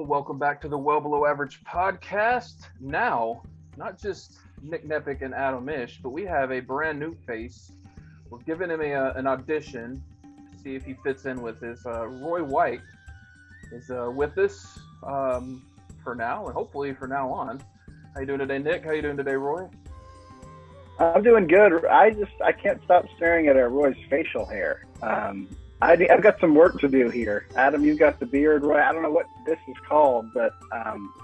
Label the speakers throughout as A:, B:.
A: welcome back to the Well Below Average podcast. Now, not just Nick Nepic and Adam Ish, but we have a brand new face. We're giving him an audition to see if he fits in with this. Roy White is with us for now, and hopefully for now on. How you doing today, Nick? How you doing today, Roy?
B: I'm doing good. I can't stop staring at Roy's facial hair. I've got some work to do here. Adam, you've got the beard. Roy, I don't know what this is called, but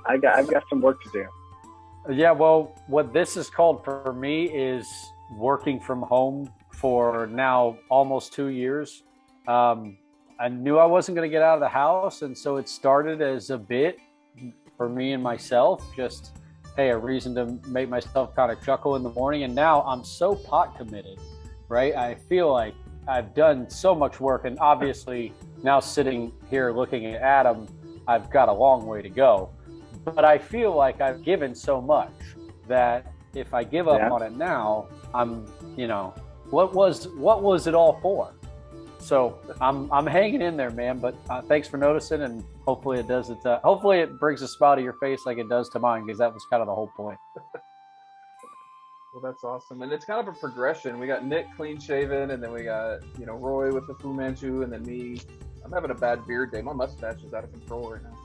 B: I've got some work to do.
C: Yeah, well, what this is called for me is working from home for now almost 2 years. I knew I wasn't going to get out of the house, and so it started as a bit for me and myself, just, hey, a reason to make myself kind of chuckle in the morning. And now I'm so pot committed, right? I feel like I've done so much work, and obviously now sitting here looking at Adam, I've got a long way to go. But I feel like I've given so much that if I give up on it now, I'm, what was it all for? So I'm hanging in there, man. But thanks for noticing, and hopefully it does it. Hopefully it brings a smile to your face like it does to mine, because that was kind of the whole point.
A: Well, that's awesome. And it's kind of a progression. We got Nick clean shaven, and then we got, Roy with the Foo Man Who, and then me. I'm having a bad beard day. My mustache is out of control right now.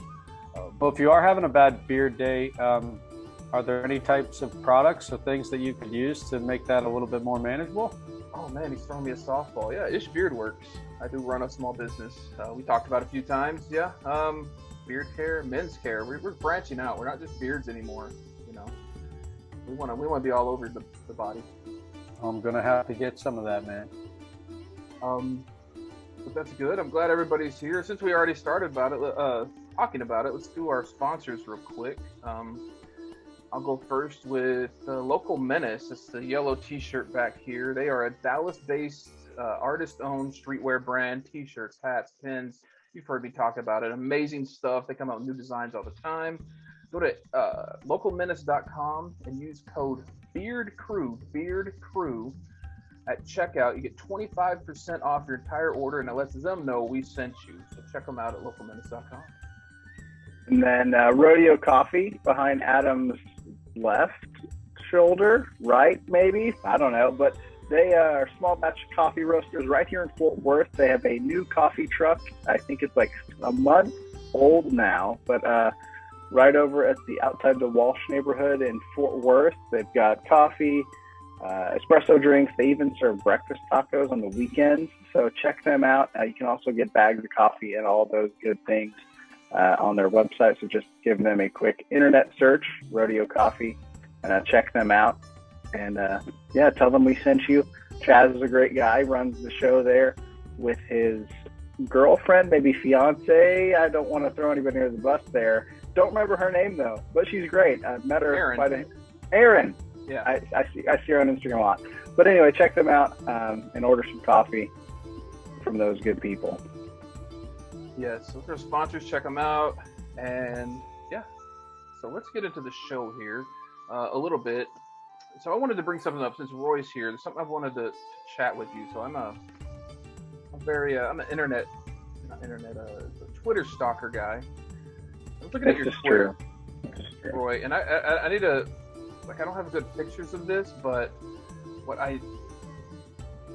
C: Well, if you are having a bad beard day, are there any types of products or things that you could use to make that a little bit more manageable?
A: Oh, man, he's throwing me a softball. Yeah, Ish Beard Works. I do run a small business. We talked about it a few times. Yeah, beard care, men's care. We're branching out. We're not just beards anymore, We want to be all over the body.
C: I'm gonna have to get some of that, man.
A: But that's good. I'm glad everybody's here. Since we already started talking about it, let's do our sponsors real quick. I'll go first with Local Menace. It's the yellow T-shirt back here. They are a Dallas-based artist-owned streetwear brand. T-shirts, hats, pins. You've heard me talk about it. Amazing stuff. They come out with new designs all the time. Go to localmenace.com and use code BEARDCREW at checkout. You get 25% off your entire order, and it lets them know we sent you. So check them out at localmenace.com.
B: And then Rodeo Coffee behind Adam's left shoulder, right maybe, I don't know, but they are small batch coffee roasters right here in Fort Worth. They have a new coffee truck. I think it's like a month old now, but right over at the outside the Walsh neighborhood in Fort Worth. They've got coffee, espresso drinks. They even serve breakfast tacos on the weekends. So check them out. You can also get bags of coffee and all those good things on their website. So just give them a quick internet search, Rodeo Coffee, and check them out. And tell them we sent you. Chaz is a great guy, runs the show there with his girlfriend, maybe fiance. I don't want to throw anybody under the bus there. Don't remember her name though, but she's great. I've met her. Erin. Yeah, I see her on Instagram a lot. But anyway, check them out and order some coffee from those good people.
A: Yes, so if they're sponsors, check them out. And so let's get into the show here a little bit. So I wanted to bring something up since Roy's here. There's something I've wanted to chat with you. So I'm an Twitter stalker guy. I was looking at your Twitter, Roy, and I need to, I don't have good pictures of this, but I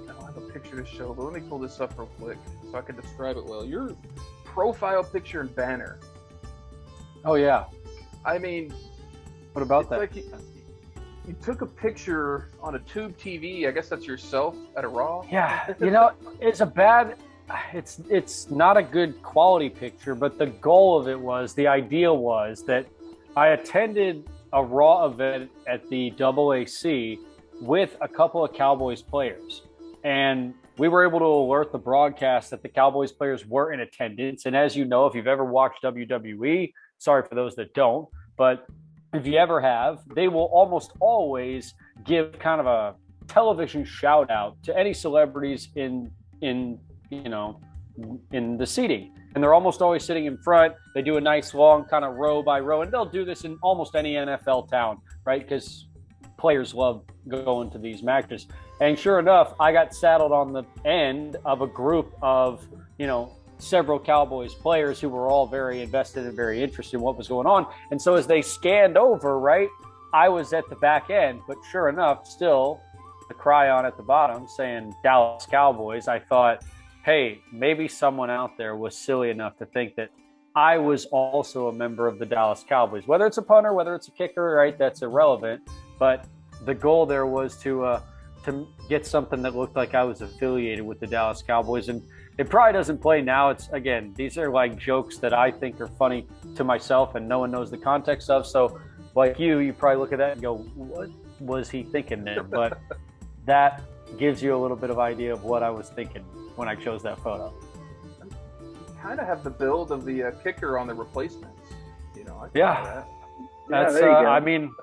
A: don't have a picture to show, but let me pull this up real quick so I can describe it well. Your profile picture and banner.
C: Oh, yeah.
A: I mean,
C: what about that?
A: Like you took a picture on a tube TV. I guess that's yourself at a Raw.
C: Yeah, it's not a good quality picture, but the goal of it was, the ideal was that I attended a Raw event at the AAC with a couple of Cowboys players. And we were able to alert the broadcast that the Cowboys players were in attendance. And as you know, if you've ever watched WWE, sorry for those that don't, but if you ever have, they will almost always give kind of a television shout out to any celebrities in the seating. And they're almost always sitting in front. They do a nice long kind of row by row, and they'll do this in almost any NFL town, right? Because players love going to these matches. And sure enough, I got saddled on the end of a group of, several Cowboys players who were all very invested and very interested in what was going on. And so as they scanned over, right, I was at the back end, but sure enough, still the cryon at the bottom saying Dallas Cowboys. I thought, hey, maybe someone out there was silly enough to think that I was also a member of the Dallas Cowboys. Whether it's a punter, whether it's a kicker, right, that's irrelevant. But the goal there was to get something that looked like I was affiliated with the Dallas Cowboys. And it probably doesn't play now. It's, again, these are like jokes that I think are funny to myself and no one knows the context of. So like you probably look at that and go, what was he thinking there? But that gives you a little bit of idea of what I was thinking when I chose that photo.
A: Kind of have the build of the kicker on the replacements. You know,
C: yeah. That's,
B: there you go.
C: I mean,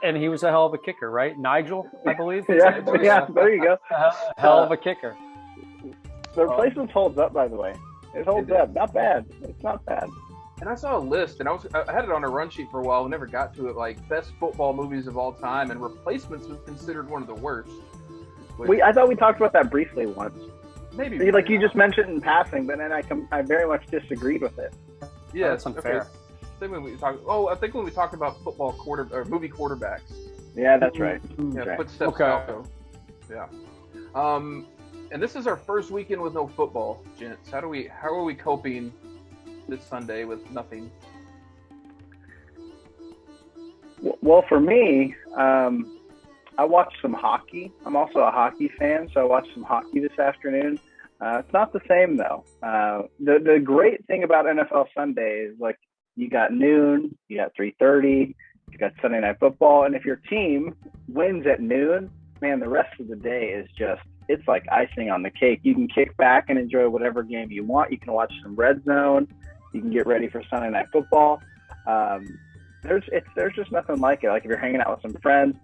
C: and he was a hell of a kicker, right? Nigel, I believe.
B: Yeah, there you go.
C: Hell of a kicker.
B: The replacements holds up, by the way. It holds up. Not bad. It's not bad.
A: And I saw a list, and I had it on a run sheet for a while. We never got to it. Like best football movies of all time, and Replacements was considered one of the worst.
B: I thought we talked about that briefly once.
A: Maybe
B: like you just mentioned in passing, but then I very much disagreed with it.
A: Yeah,
C: that's unfair.
A: Okay. Same when we talked. I think when we talked about football movie quarterbacks.
B: Yeah, that's right.
A: Yeah,
B: right.
A: Footsteps.
C: Okay.
A: Also. Yeah. And this is our first weekend with no football, gents. How are we coping this Sunday with nothing?
B: Well, for me, I watched some hockey. I'm also a hockey fan, so I watched some hockey this afternoon. It's not the same though. The great thing about NFL Sunday is like you got noon, you got 3:30, you got Sunday Night Football, and if your team wins at noon, man, the rest of the day is just, it's like icing on the cake. You can kick back and enjoy whatever game you want. You can watch some Red Zone. You can get ready for Sunday Night Football. There's just nothing like it. Like if you're hanging out with some friends,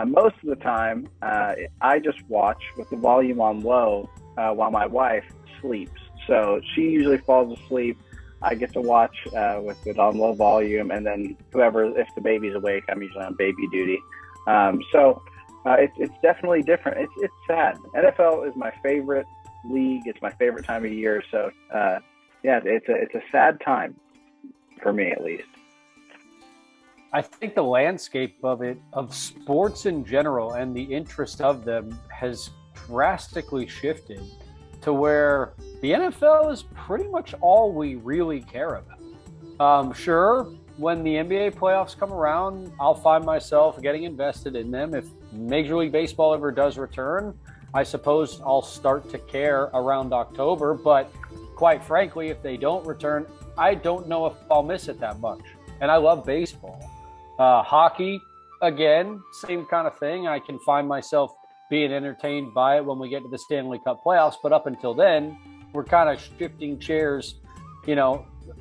B: most of the time, I just watch with the volume on low while my wife sleeps. So she usually falls asleep. I get to watch with it on low volume, and then if the baby's awake, I'm usually on baby duty. So it's definitely different. It's sad. NFL is my favorite league. It's my favorite time of year. So yeah, it's a sad time for me, at least.
C: I think the landscape of sports in general and the interest of them has drastically shifted to where the NFL is pretty much all we really care about. Sure, when the NBA playoffs come around, I'll find myself getting invested in them. If Major League Baseball ever does return, I suppose I'll start to care around October. But quite frankly, if they don't return, I don't know if I'll miss it that much. And I love baseball. Hockey, again, same kind of thing. I can find myself being entertained by it when we get to the Stanley Cup playoffs. But up until then, we're kind of shifting chairs,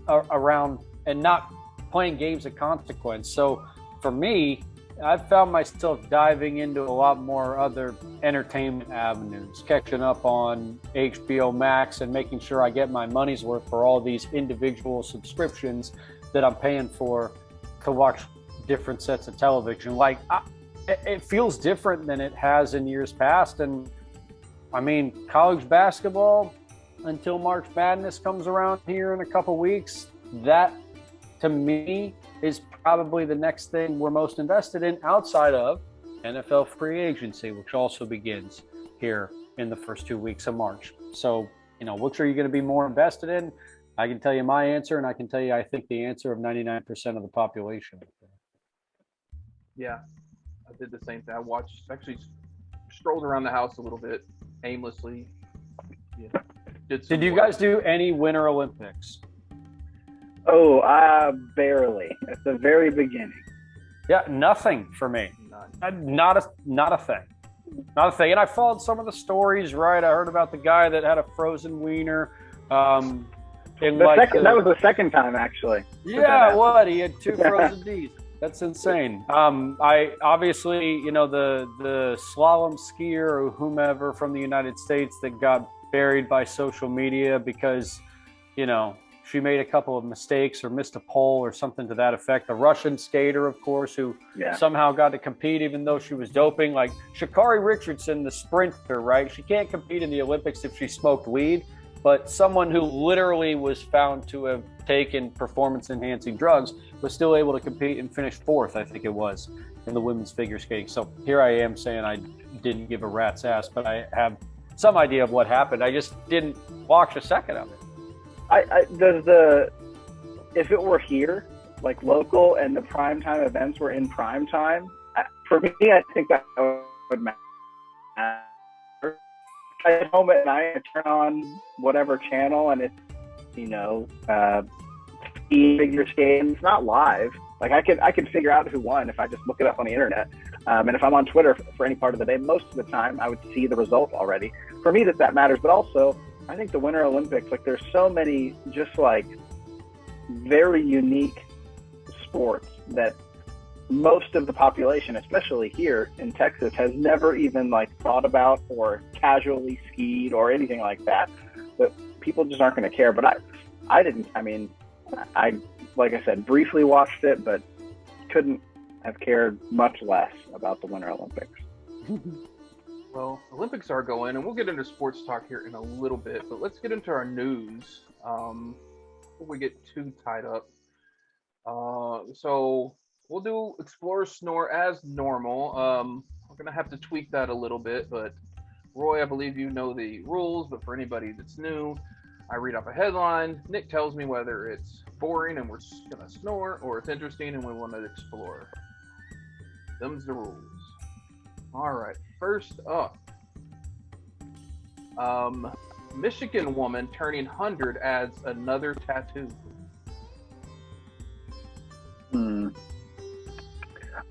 C: around and not playing games of consequence. So for me, I've found myself diving into a lot more other entertainment avenues, catching up on HBO Max and making sure I get my money's worth for all these individual subscriptions that I'm paying for to watch different sets of television. Like it feels different than it has in years past. And I mean, college basketball until March Madness comes around here in a couple weeks, that to me is probably the next thing we're most invested in outside of NFL free agency, which also begins here in the first 2 weeks of March. So, which are you going to be more invested in? I can tell you my answer, and I can tell you I think the answer of 99% of the population.
A: Yeah, I did the same thing. I actually strolled around the house a little bit aimlessly. Yeah.
C: Did you guys do any Winter Olympics?
B: Oh, barely. At the very beginning.
C: Yeah, nothing for me. Not a thing. Not a thing. And I followed some of the stories, right? I heard about the guy that had a frozen wiener.
B: That was the second time, actually.
C: Yeah, what? He had 2 frozen Ds. That's insane. I obviously, the slalom skier or whomever from the United States that got buried by social media because, she made a couple of mistakes or missed a pole or something to that effect. The Russian skater, of course, who somehow got to compete even though she was doping. Like Sha'Carri Richardson, the sprinter, right? She can't compete in the Olympics if she smoked weed. but someone who literally was found to have taken performance-enhancing drugs was still able to compete and finish fourth, I think it was, in the women's figure skating. So here I am saying I didn't give a rat's ass, but I have some idea of what happened. I just didn't watch a second of it.
B: If it were here, like local, and the primetime events were in prime time, for me, I think that would matter. At home at night, I turn on whatever channel, and it's, figure skating. It's not live. Like I can figure out who won if I just look it up on the internet. And if I'm on Twitter for any part of the day, most of the time I would see the result already. For me, that matters. But also, I think the Winter Olympics, like there's so many just like very unique sports that most of the population, especially here in Texas, has never even like thought about or casually skied or anything like that. But people just aren't going to care. But I didn't. I mean, I like I said, briefly watched it, but couldn't have cared much less about the Winter Olympics.
A: Well, Olympics are going, and we'll get into sports talk here in a little bit, but let's get into our news before we get too tied up. So we'll do Explore Snore as normal. We're going to have to tweak that a little bit, but Roy, I believe you know the rules, but for anybody that's new, I read off a headline. Nick tells me whether it's boring and we're going to snore, or it's interesting and we want to explore. Them's the rules. All right, first up. Michigan woman turning 100 adds another tattoo.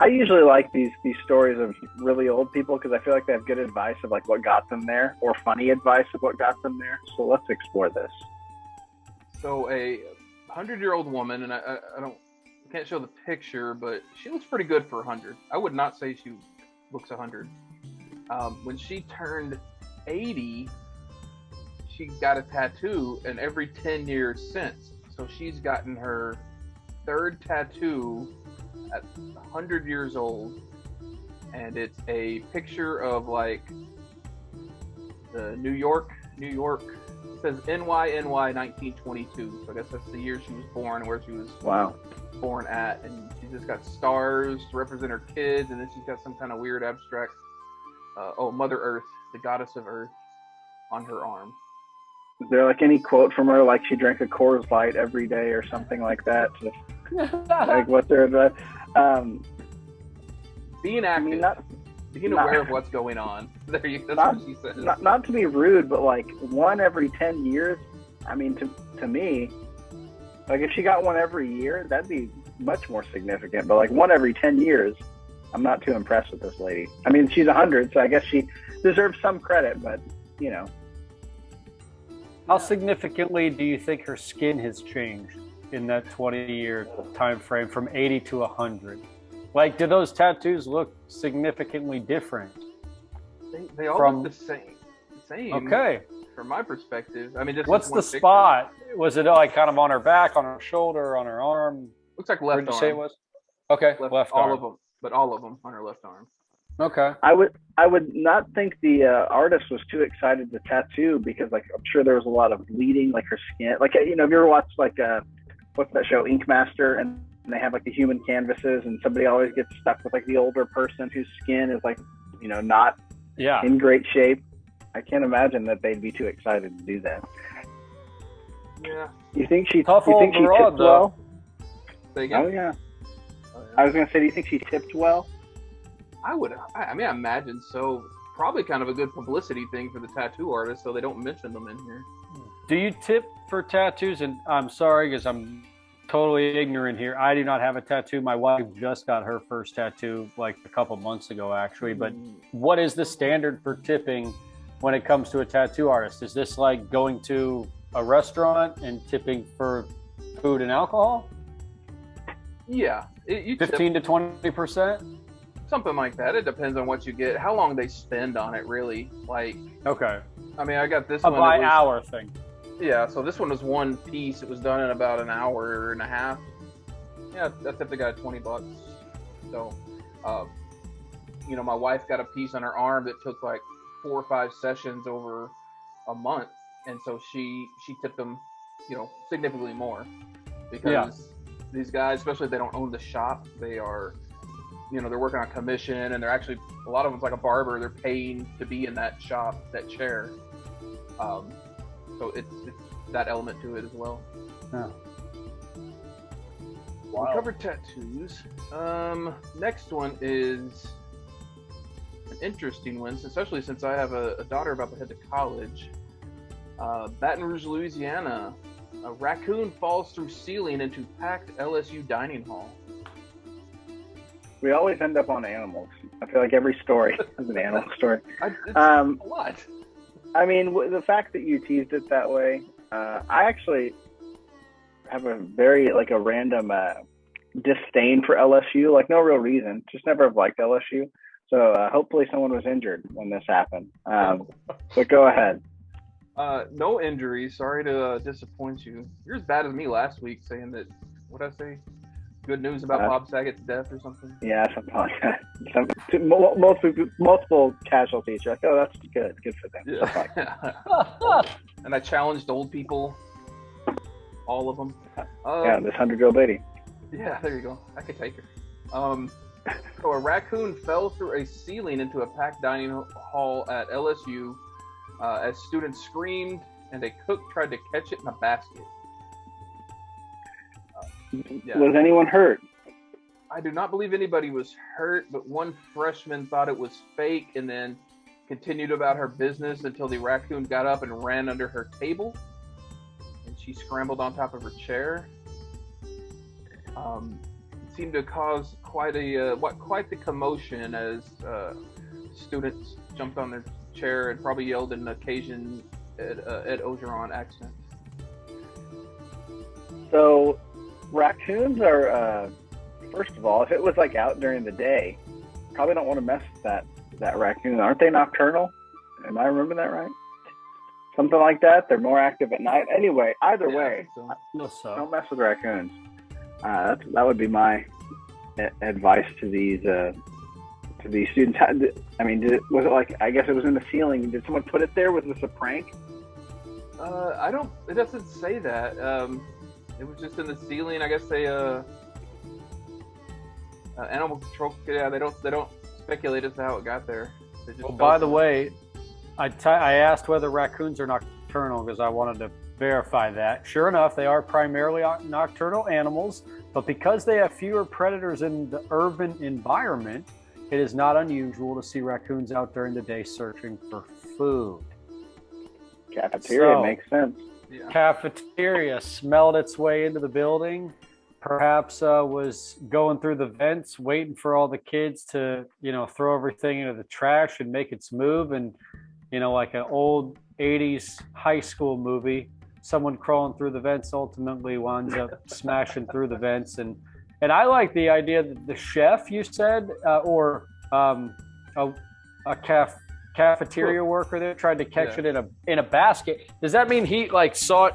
B: I usually like these stories of really old people because I feel like they have good advice of like what got them there, or funny advice of what got them there. So let's explore this.
A: So a 100-year-old woman, and I can't show the picture, but she looks pretty good for 100. I would not say she looks 100. When she turned 80, she got a tattoo, and every 10 years since. So she's gotten her third tattoo at 100 years old, and it's a picture of like the New York. It says NYNY 1922. So I guess that's the year she was born, where she was born at, and she's just got stars to represent her kids, and then she's got some kind of weird abstract Mother Earth, the goddess of Earth, on her arm.
B: Is there like any quote from her, like she drank a Coors Light every day or something like that? Like what's her advice?
A: Being active, being aware of what's going on. That's what she says.
B: Not to be rude, but like one every 10 years. I mean, to me, like if she got one every year, that'd be much more significant. But like one every 10 years, I'm not too impressed with this lady. I mean, she's 100, so I guess she deserves some credit, but you know.
C: How significantly do you think her skin has changed in that 20-year time frame from 80 to 100? Like, do those tattoos look significantly different?
A: They all look the same.
C: Okay.
A: From my perspective, I mean, just
C: what's the spot? Was it like kind of on her back, on her shoulder, on her arm?
A: Looks like left arm.
C: Where'd you say it was? Okay, left
A: all
C: arm.
A: of them, but all of them on her left arm.
C: Okay.
B: I would not think the artist was too excited to tattoo, because like I'm sure there was a lot of bleeding, like her skin. Like, you know, have you ever watched like what's that show, Ink Master, and they have like the human canvases, and somebody always gets stuck with like the older person whose skin is like, you know, not in great shape. I can't imagine that they'd be too excited to do that.
A: Yeah.
B: You think she tipped
C: though.
B: well?
A: Say again?
B: Oh yeah. I was gonna say, do you think she tipped well?
A: I mean, I imagine so. Probably kind of a good publicity thing for the tattoo artist, so they don't mention them in here.
C: Do you tip for tattoos? And I'm sorry, because I'm totally ignorant here. I do not have a tattoo. My wife just got her first tattoo like a couple months ago, actually. But what is the standard for tipping when it comes to a tattoo artist? Is this like going to a restaurant and tipping for food and alcohol?
A: Yeah.
C: 15 to 20%?
A: Something like that. It depends on what you get, how long they spend on it, really. Like,
C: okay.
A: I mean, I got this
C: one.
A: A
C: by hour thing.
A: Yeah, so this one was one piece. It was done in about an hour and a half. Yeah, that's if they got $20. So, you know, my wife got a piece on her arm that took like 4 or 5 sessions over a month. and so she tipped them, significantly more, because these guys, especially if they don't own the shop, they are, they're working on commission, and they're actually, a lot of them's like a barber. They're paying to be in that shop, that chair. So it's that element to it as well.
C: Yeah.
A: Wow. We covered tattoos. Next one is an interesting one, especially since I have a daughter about to head to college. Baton Rouge, Louisiana. A raccoon falls through ceiling into packed LSU dining hall.
B: We always end up on animals. I feel like every story is an animal story.
A: What?
B: I mean, the fact that you teased it that way, I actually have a very, a random disdain for LSU, no real reason. Just never have liked LSU. So hopefully someone was injured when this happened. But go ahead.
A: No injuries. Sorry to disappoint you. You're as bad as me last week saying that, what did I say? Good news about Bob Saget's death or something?
B: Yeah, something like that. Multiple casualties. You're like, oh, that's good. Good for them.
A: Yeah. And I challenged old people. All of them.
B: Yeah, this 100-year-old lady.
A: Yeah, there you go. I could take her. So a raccoon fell through a ceiling into a packed dining hall at LSU as students screamed, and a cook tried to catch it in a basket. Yeah.
B: Was anyone hurt?
A: I do not believe anybody was hurt, but one freshman thought it was fake and then continued about her business until the raccoon got up and ran under her table, and she scrambled on top of her chair. It seemed to cause quite the commotion as students jumped on their chair and probably yelled in an Cajun Ed Ogeron accent.
B: So raccoons are, first of all, if it was out during the day, probably don't want to mess with that raccoon. Aren't they nocturnal? Am I remembering that right? Something like that. They're more active at night. Anyway, either way, don't mess with raccoons. That would be my advice to these students. I mean, was it I guess it was in the ceiling. Did someone put it there? Was this a prank?
A: It doesn't say that. It was just in the ceiling. I guess they animal control. Yeah, they don't speculate as to how it got there.
C: By the way, I asked whether raccoons are nocturnal because I wanted to verify that. Sure enough, they are primarily nocturnal animals, but because they have fewer predators in the urban environment, it is not unusual to see raccoons out during the day searching for food.
B: Cafeteria makes sense.
C: Yeah. Cafeteria smelled its way into the building. Perhaps was going through the vents, waiting for all the kids to, throw everything into the trash and make its move. And, like an old 80s high school movie, someone crawling through the vents ultimately winds up smashing through the vents. And I like the idea that the chef, you said, or a cafeteria worker there tried to catch it in a basket. Does that mean he saw it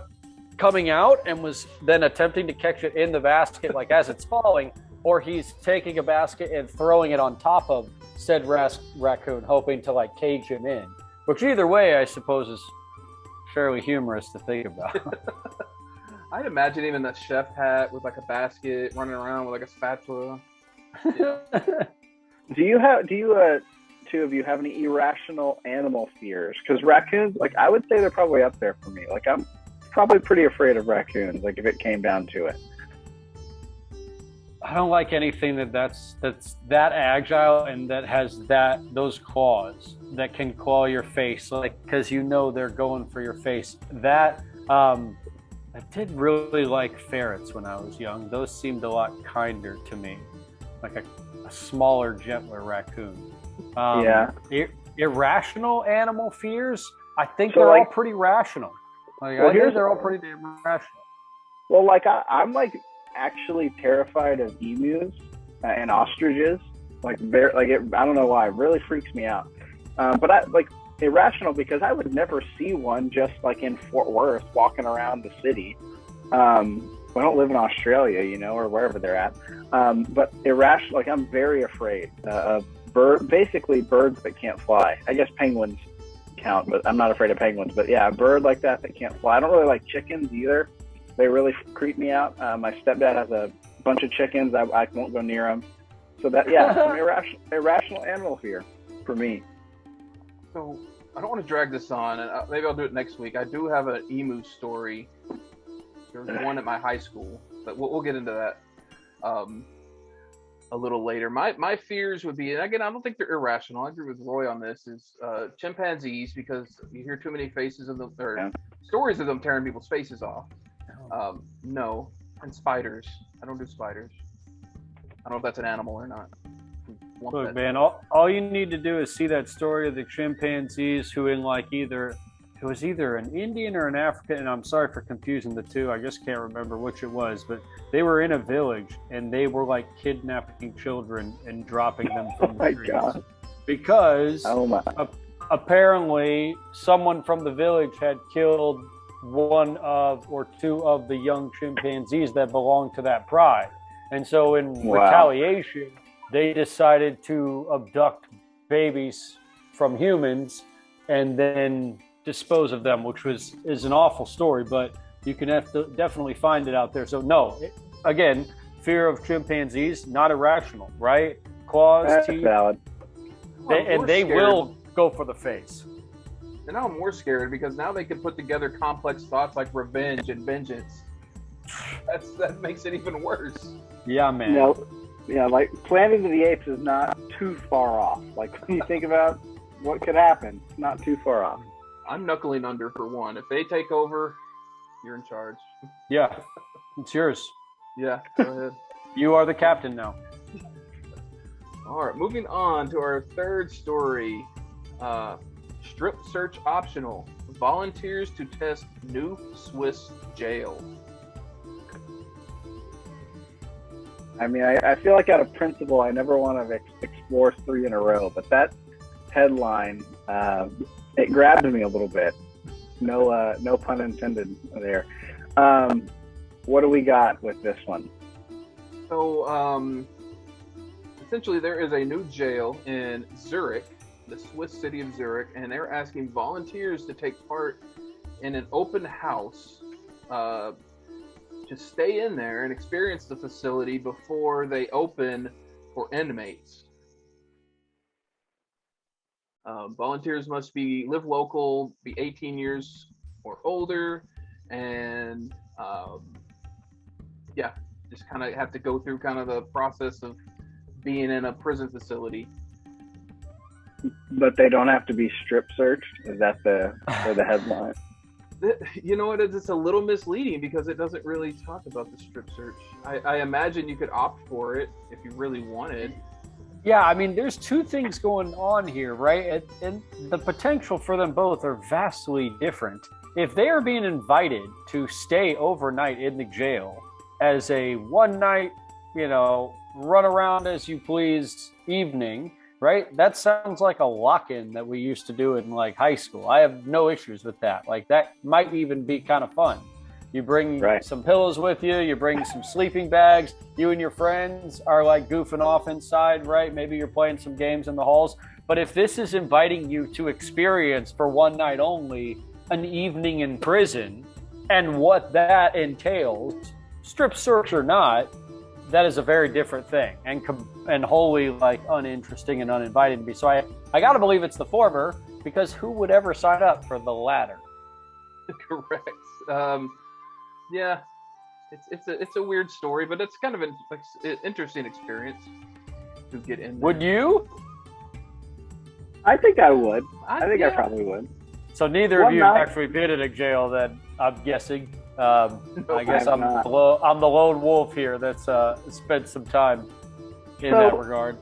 C: coming out and was then attempting to catch it in the basket as it's falling, or he's taking a basket and throwing it on top of said raccoon, hoping to cage him in? Which either way, I suppose, is fairly humorous to think about.
A: I'd imagine even the chef hat with a basket running around with a spatula. Yeah.
B: Do you two of you have any irrational animal fears? Because raccoons, I would say they're probably up there for me. I'm probably pretty afraid of raccoons. If it came down to it.
C: I don't like anything that's that agile and that has those claws that can claw your face, because they're going for your face. I did really like ferrets when I was young. Those seemed a lot kinder to me, like a smaller, gentler raccoon. Irrational animal fears, I think they're all pretty rational. They're all pretty rational.
B: Well, I'm actually terrified of emus and ostriches. I don't know why. It really freaks me out. But I irrational because I would never see one just in Fort Worth walking around the city. I don't live in Australia, or wherever they're at. But irrational, I'm very afraid of birds that can't fly. I guess penguins count, but I'm not afraid of penguins. But yeah, a bird like that can't fly. I don't really like chickens either. They really creep me out. My stepdad has a bunch of chickens. I won't go near them. So that, yeah, some irrational animal fear for me.
A: So I don't want to drag this on, and maybe I'll do it next week. I do have an emu story. There was one at my high school, but we'll get into that a little later. My fears would be, and again, I don't think they're irrational. I agree with Roy on this. Is chimpanzees, because you hear too many faces of them, or stories of them tearing people's faces off. No, and spiders. I don't do spiders. I don't know if that's an animal or not.
C: Look, man, all you need to do is see that story of the chimpanzees who it was either an Indian or an African, and I'm sorry for confusing the two. I just can't remember which it was, but they were in a village and they were like kidnapping children and dropping them from the trees. God. Because apparently someone from the village had killed one of or two of the young chimpanzees that belonged to that pride. And so in retaliation, they decided to abduct babies from humans and then dispose of them, which is an awful story, but you can definitely find it out there. So no, again, fear of chimpanzees, not irrational, right? Claws, teeth.
B: Valid.
C: They will go for the face.
A: And now I'm more scared because now they can put together complex thoughts like revenge and vengeance. That makes it even worse.
C: Yeah, man.
B: Yeah, like Planet of the Apes is not too far off. Like when you think about what could happen, it's not too far off.
A: I'm knuckling under for one. If they take over, you're in charge.
C: Yeah, it's yours.
A: Yeah, go ahead.
C: You are the captain now.
A: All right, moving on to our third story. Strip search optional. Volunteers to test new Swiss jail.
B: I mean, I feel like out of principle, I never want to explore 3 in a row, but that headline, it grabbed me a little bit. No pun intended there. What do we got with this one?
A: So, essentially, there is a new jail in Zurich, the Swiss city of Zurich, and they're asking volunteers to take part in an open house to stay in there and experience the facility before they open for inmates. Volunteers must live local, be 18 years or older, and just kind of have to go through kind of the process of being in a prison facility.
B: But they don't have to be strip searched? Is that the headline?
A: You know what? It's a little misleading because it doesn't really talk about the strip search. I imagine you could opt for it if you really wanted.
C: Yeah, I mean, there's two things going on here, right? And the potential for them both are vastly different. If they are being invited to stay overnight in the jail as a one-night, run around as you please evening, right? That sounds like a lock-in that we used to do in like high school. I have no issues with that. Like that might even be kind of fun. You bring some pillows with you, you bring some sleeping bags, you and your friends are like goofing off inside, right? Maybe you're playing some games in the halls. But if this is inviting you to experience for one night only an evening in prison and what that entails, strip search or not, that is a very different thing and wholly like uninteresting and uninvited to be. So I got to believe it's the former, because who would ever sign up for the latter?
A: Correct. Yeah, it's a weird story, but it's kind of an interesting experience to get in there.
C: Would you?
B: I think I would. I think I probably would.
C: So neither of you have actually been in a jail, then, I'm guessing. I guess I'm the lone wolf here that's spent some time in that regard.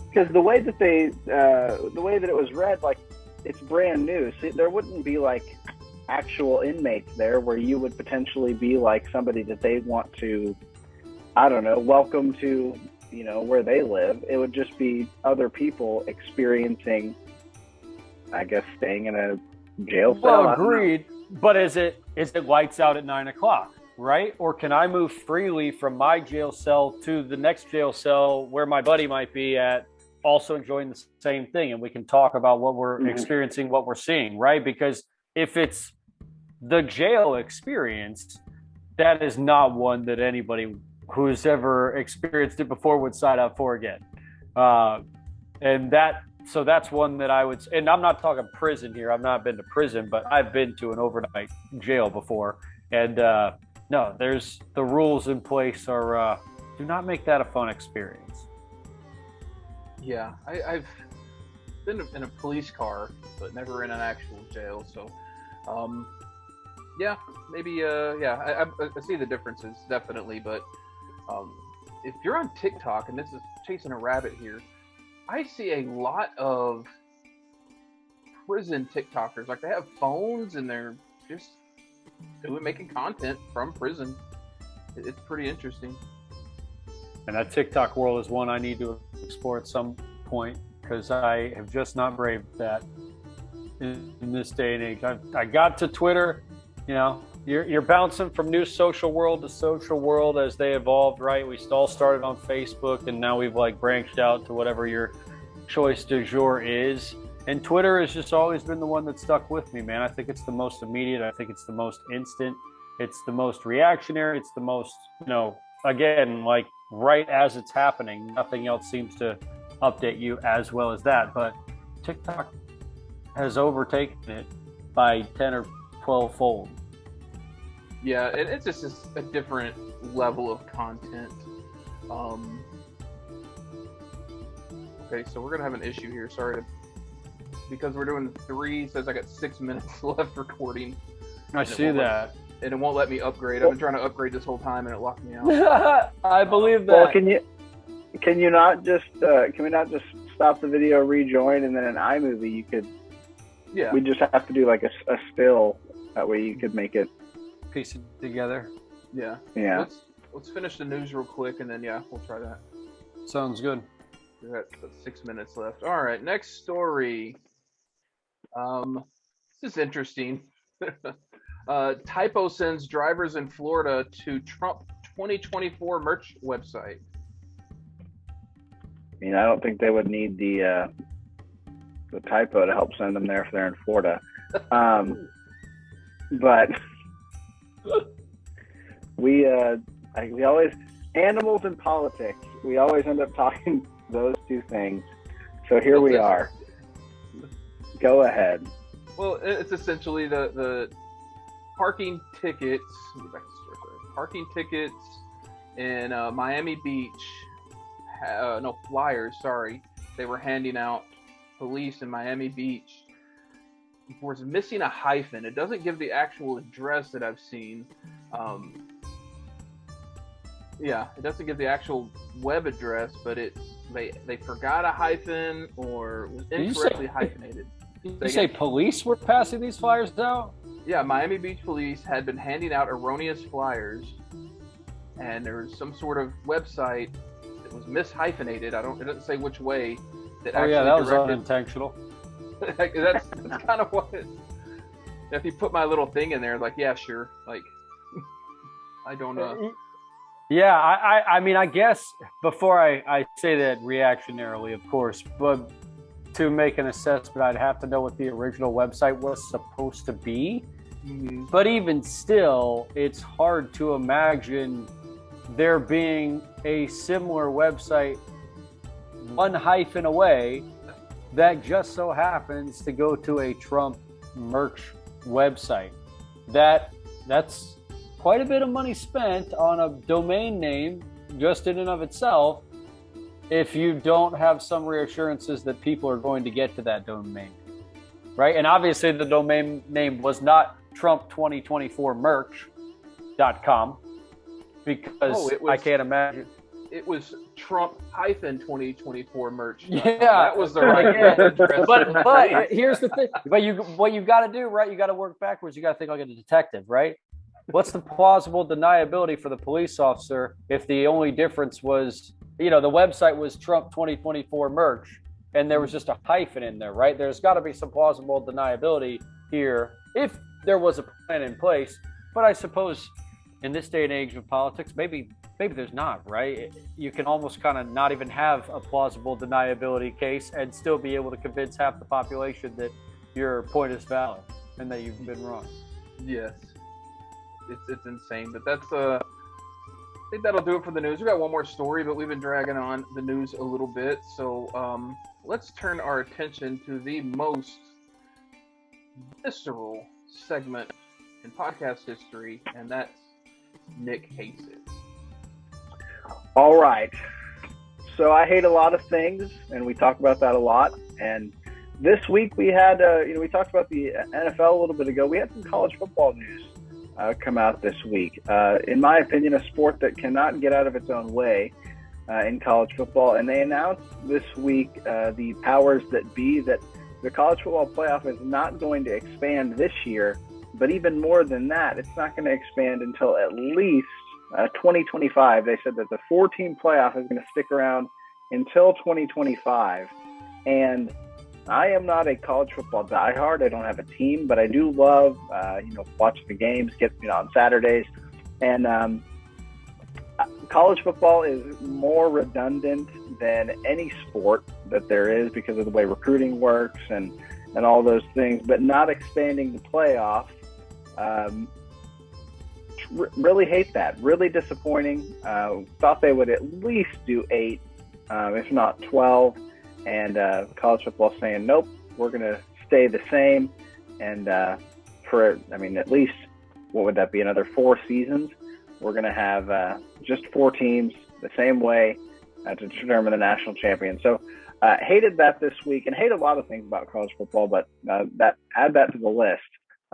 B: Because the way that it was read, like it's brand new. So there wouldn't be like actual inmates there where you would potentially be like somebody that they want to, I don't know, welcome to, where they live. It would just be other people experiencing, I guess, staying in a jail cell.
C: Well, agreed. But is it lights out at 9:00, right? Or can I move freely from my jail cell to the next jail cell where my buddy might be at also enjoying the same thing, and we can talk about what we're experiencing, what we're seeing, right? Because if it's the jail experience, that is not one that anybody who's ever experienced it before would sign up for again. So that's one that I would, and I'm not talking prison here. I've not been to prison, but I've been to an overnight jail before. And no, there's the rules in place are, do not make that a fun experience.
A: Yeah, I've been in a police car, but never in an actual jail. So, yeah, maybe, I see the differences, definitely. But if you're on TikTok, and this is chasing a rabbit here, I see a lot of prison TikTokers. Like, they have phones, and they're just making content from prison. It's pretty interesting.
C: And that TikTok world is one I need to explore at some point, because I have just not braved that in this day and age. I got to Twitter. You know, you're bouncing from new social world to social world as they evolved, right? We all started on Facebook, and now we've like branched out to whatever your choice du jour is. And Twitter has just always been the one that stuck with me, man. I think it's the most immediate. I think it's the most instant. It's the most reactionary. It's the most, again, like right as it's happening. Nothing else seems to update you as well as that. But TikTok has overtaken it by 10 or 12 fold.
A: Yeah, it's just a different level of content. Okay, so we're gonna have an issue here. Sorry, because we're doing 3. Says I got 6 minutes left recording.
C: I see that,
A: and it won't let me upgrade. I've been trying to upgrade this whole time, and it locked me out.
C: I believe that.
B: Well, can you not just can we not just stop the video, rejoin, and then in iMovie you could?
A: Yeah.
B: We just have to do like a still. That way you could make it.
C: Piece it together.
A: Yeah.
B: Yeah.
A: Let's finish the news real quick, and then we'll try that.
C: Sounds good.
A: We got 6 minutes left. All right, next story. This is interesting. Typo sends drivers in Florida to Trump 2024 merch website.
B: I mean, I don't think they would need the typo to help send them there if they're in Florida. But we always, animals and politics, we always end up talking those two things. So here we are. Go ahead.
A: Well, it's essentially the parking tickets. Let me get back to the story. Parking tickets in Miami Beach. Flyers. Sorry, they were handing out. Police in Miami Beach was missing a hyphen. It doesn't give the actual address that I've seen. It doesn't give the actual web address, but they forgot a hyphen or was incorrectly hyphenated.
C: Did you say police were passing these flyers out?
A: Yeah, Miami Beach police had been handing out erroneous flyers, and there was some sort of website that was mishyphenated. It doesn't say which way. That
C: was unintentional.
A: that's kind of what. If you put my little thing in there, like, yeah, sure, like, I don't know.
C: Yeah, I mean, I guess before I say that reactionarily, of course, but to make an assessment, I'd have to know what the original website was supposed to be. Mm-hmm. But even still, it's hard to imagine there being a similar website one hyphen away that just so happens to go to a Trump merch website. That's quite a bit of money spent on a domain name just in and of itself if you don't have some reassurances that people are going to get to that domain, right? And obviously the domain name was not Trump2024merch.com because I can't imagine.
A: It was Trump-2024 merch.
C: Yeah,
A: that was the right address.
C: But here's the thing. But what you got to do, right? You got to work backwards. You got to think like a detective, right? What's the plausible deniability for the police officer if the only difference was, the website was Trump 2024 merch and there was just a hyphen in there, right? There's got to be some plausible deniability here if there was a plan in place. But I suppose in this day and age of politics, maybe there's not, right? You can almost kind of not even have a plausible deniability case and still be able to convince half the population that your point is valid and that you've been wrong.
A: Yes, it's insane. But that's I think that'll do it for the news. We got one more story, but we've been dragging on the news a little bit. So let's turn our attention to the most visceral segment in podcast history, and that's Nick hates it.
B: All right. So I hate a lot of things, and we talk about that a lot. And this week we had, we talked about the NFL a little bit ago. We had some college football news come out this week. In my opinion, a sport that cannot get out of its own way in college football. And they announced this week, the powers that be, that the college football playoff is not going to expand this year. But even more than that, it's not going to expand until at least 2025. They said that the 4-team playoff is going to stick around until 2025. And I am not a college football diehard. I don't have a team, but I do love, watching the games, on Saturdays. And college football is more redundant than any sport that there is because of the way recruiting works and all those things. But not expanding the playoff, really hate that. Really disappointing. Thought they would at least do 8, if not 12. And college football saying, nope, we're going to stay the same. And at least, what would that be, another 4 seasons? We're going to have just 4 teams the same way to determine the national champion. So hated that this week, and hate a lot of things about college football, but add that to the list.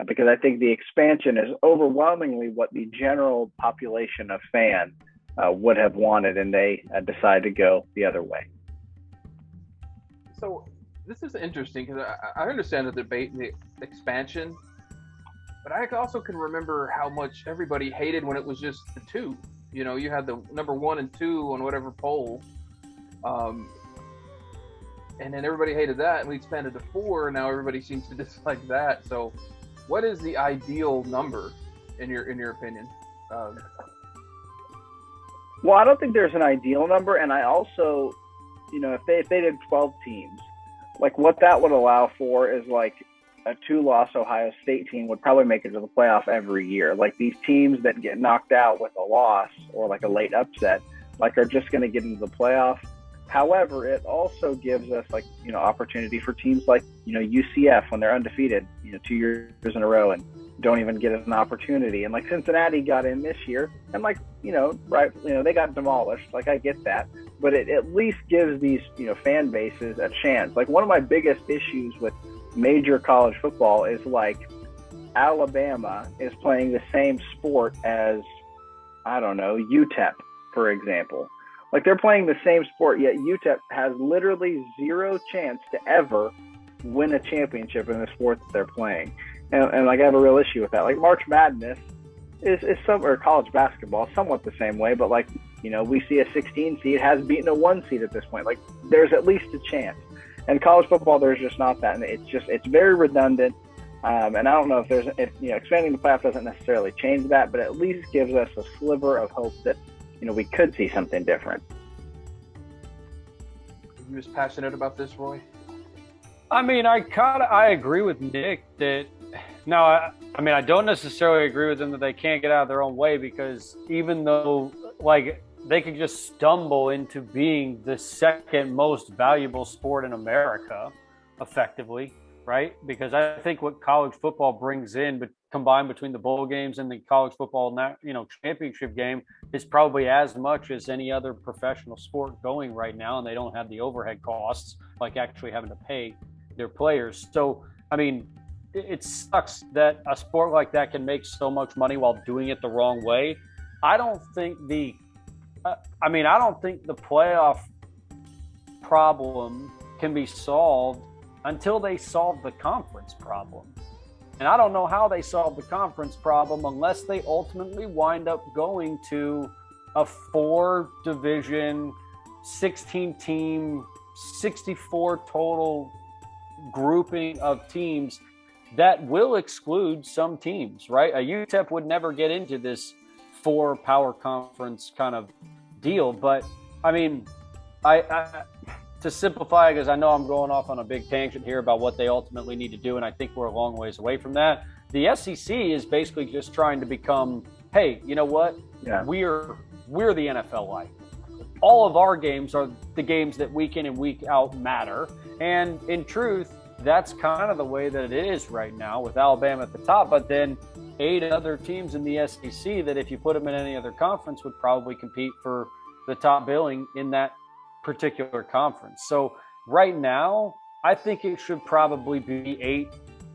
B: Because I think the expansion is overwhelmingly what the general population of fans would have wanted, and they decide to go the other way.
A: So this is interesting because I understand the debate and the expansion, but I also can remember how much everybody hated when it was just the 2. You had the number 1 and 2 on whatever poll, and then everybody hated that, and we expanded to 4, and now everybody seems to dislike that. So what is the ideal number in your opinion?
B: Well, I don't think there's an ideal number, and I also, if they did 12 teams, like what that would allow for is like a 2-loss Ohio State team would probably make it to the playoff every year. Like these teams that get knocked out with a loss or like a late upset, like are just going to get into the playoff. However, it also gives us opportunity for teams like, UCF when they're undefeated, 2 years in a row and don't even get an opportunity. And like Cincinnati got in this year and they got demolished. Like I get that, but it at least gives these, fan bases a chance. Like one of my biggest issues with major college football is like Alabama is playing the same sport as, UTEP, for example. Like they're playing the same sport, yet UTEP has literally 0 chance to ever win a championship in the sport that they're playing. And I have a real issue with that. Like March Madness is or college basketball, somewhat the same way, but we see a 16 seed has beaten a 1 seed at this point. Like there's at least a chance. And college football, there's just not that. And it's very redundant. And I don't know if expanding the playoff doesn't necessarily change that, but at least gives us a sliver of hope that, we could see something different.
A: Are you as passionate about this, Roy?
C: I agree with Nick that. No, I don't necessarily agree with them that they can't get out of their own way, because even though they could just stumble into being the second most valuable sport in America, effectively, right? Because I think what college football brings in, but combined between the bowl games and the college football, championship game, is probably as much as any other professional sport going right now, and they don't have the overhead costs like actually having to pay their players. So, it sucks that a sport like that can make so much money while doing it the wrong way. I don't think the playoff problem can be solved until they solve the conference problem. And I don't know how they solve the conference problem unless they ultimately wind up going to a 4-division, 16-team, 64 total grouping of teams that will exclude some teams, right? A UTEP would never get into this 4 power conference kind of deal. But I mean, I to simplify, because I know I'm going off on a big tangent here about what they ultimately need to do, and I think we're a long ways away from that. The SEC is basically just trying to become, hey, you know what?
B: Yeah.
C: We're the NFL light. All of our games are the games that week in and week out matter. And in truth, that's kind of the way that it is right now, with Alabama at the top, but then 8 other teams in the SEC that if you put them in any other conference would probably compete for the top billing in that particular conference. So right now, I think it should probably be 8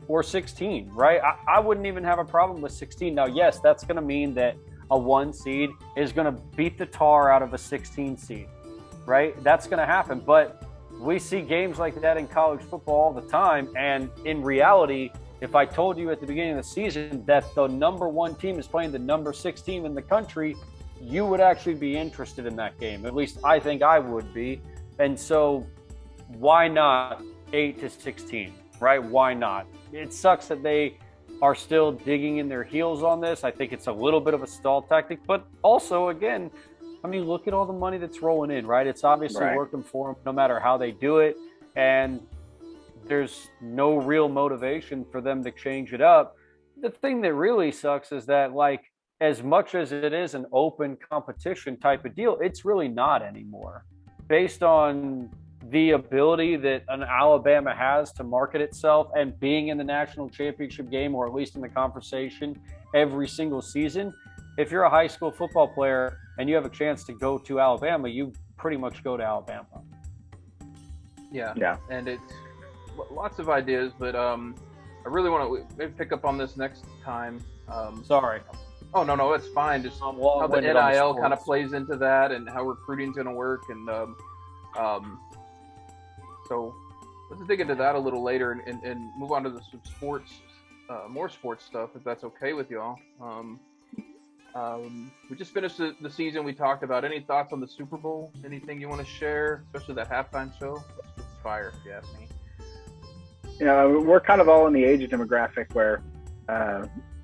C: or 16, right? I wouldn't even have a problem with 16. Now, yes, that's going to mean that a 1 seed is going to beat the tar out of a 16 seed, right? That's going to happen. But we see games like that in college football all the time. And in reality, if I told you at the beginning of the season that the number 1 team is playing the number 6 team in the country, you would actually be interested in that game. At least I think I would be. And so why not 8 to 16, right? Why not? It sucks that they are still digging in their heels on this. I think it's a little bit of a stall tactic, but also, again, I mean, look at all the money that's rolling in, right? It's obviously working for them no matter how they do it. And there's no real motivation for them to change it up. The thing that really sucks is that, like, as much as it is an open competition type of deal, it's really not anymore. Based on the ability that an Alabama has to market itself and being in the national championship game, or at least in the conversation every single season, if you're a high school football player and you have a chance to go to Alabama, you pretty much go to Alabama.
A: Yeah. And it's lots of ideas, but I really want to maybe pick up on this next time.
C: Sorry.
A: Oh, no, it's fine. Just how the NIL kind of plays into that and how recruiting's going to work. And so let's dig into that a little later and move on to the sports, more sports stuff, if that's okay with y'all. We just finished the season. We talked about any thoughts on the Super Bowl? Anything you want to share, especially that halftime show? It's fire, if you ask me.
B: We're kind of all in the age demographic where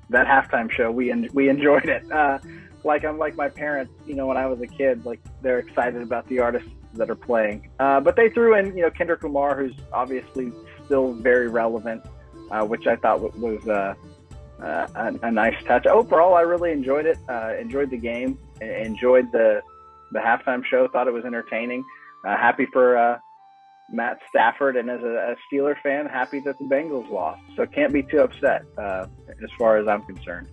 B: that halftime show, we enjoyed it. I'm like my parents, when I was a kid, like they're excited about the artists that are playing. But they threw in, Kendrick Lamar, who's obviously still very relevant, which I thought was a nice touch. Overall, I really enjoyed it. Enjoyed the game. Enjoyed the halftime show. Thought it was entertaining. Happy for Matt Stafford, and as a Steeler fan, happy that the Bengals lost. So can't be too upset as far as I'm concerned.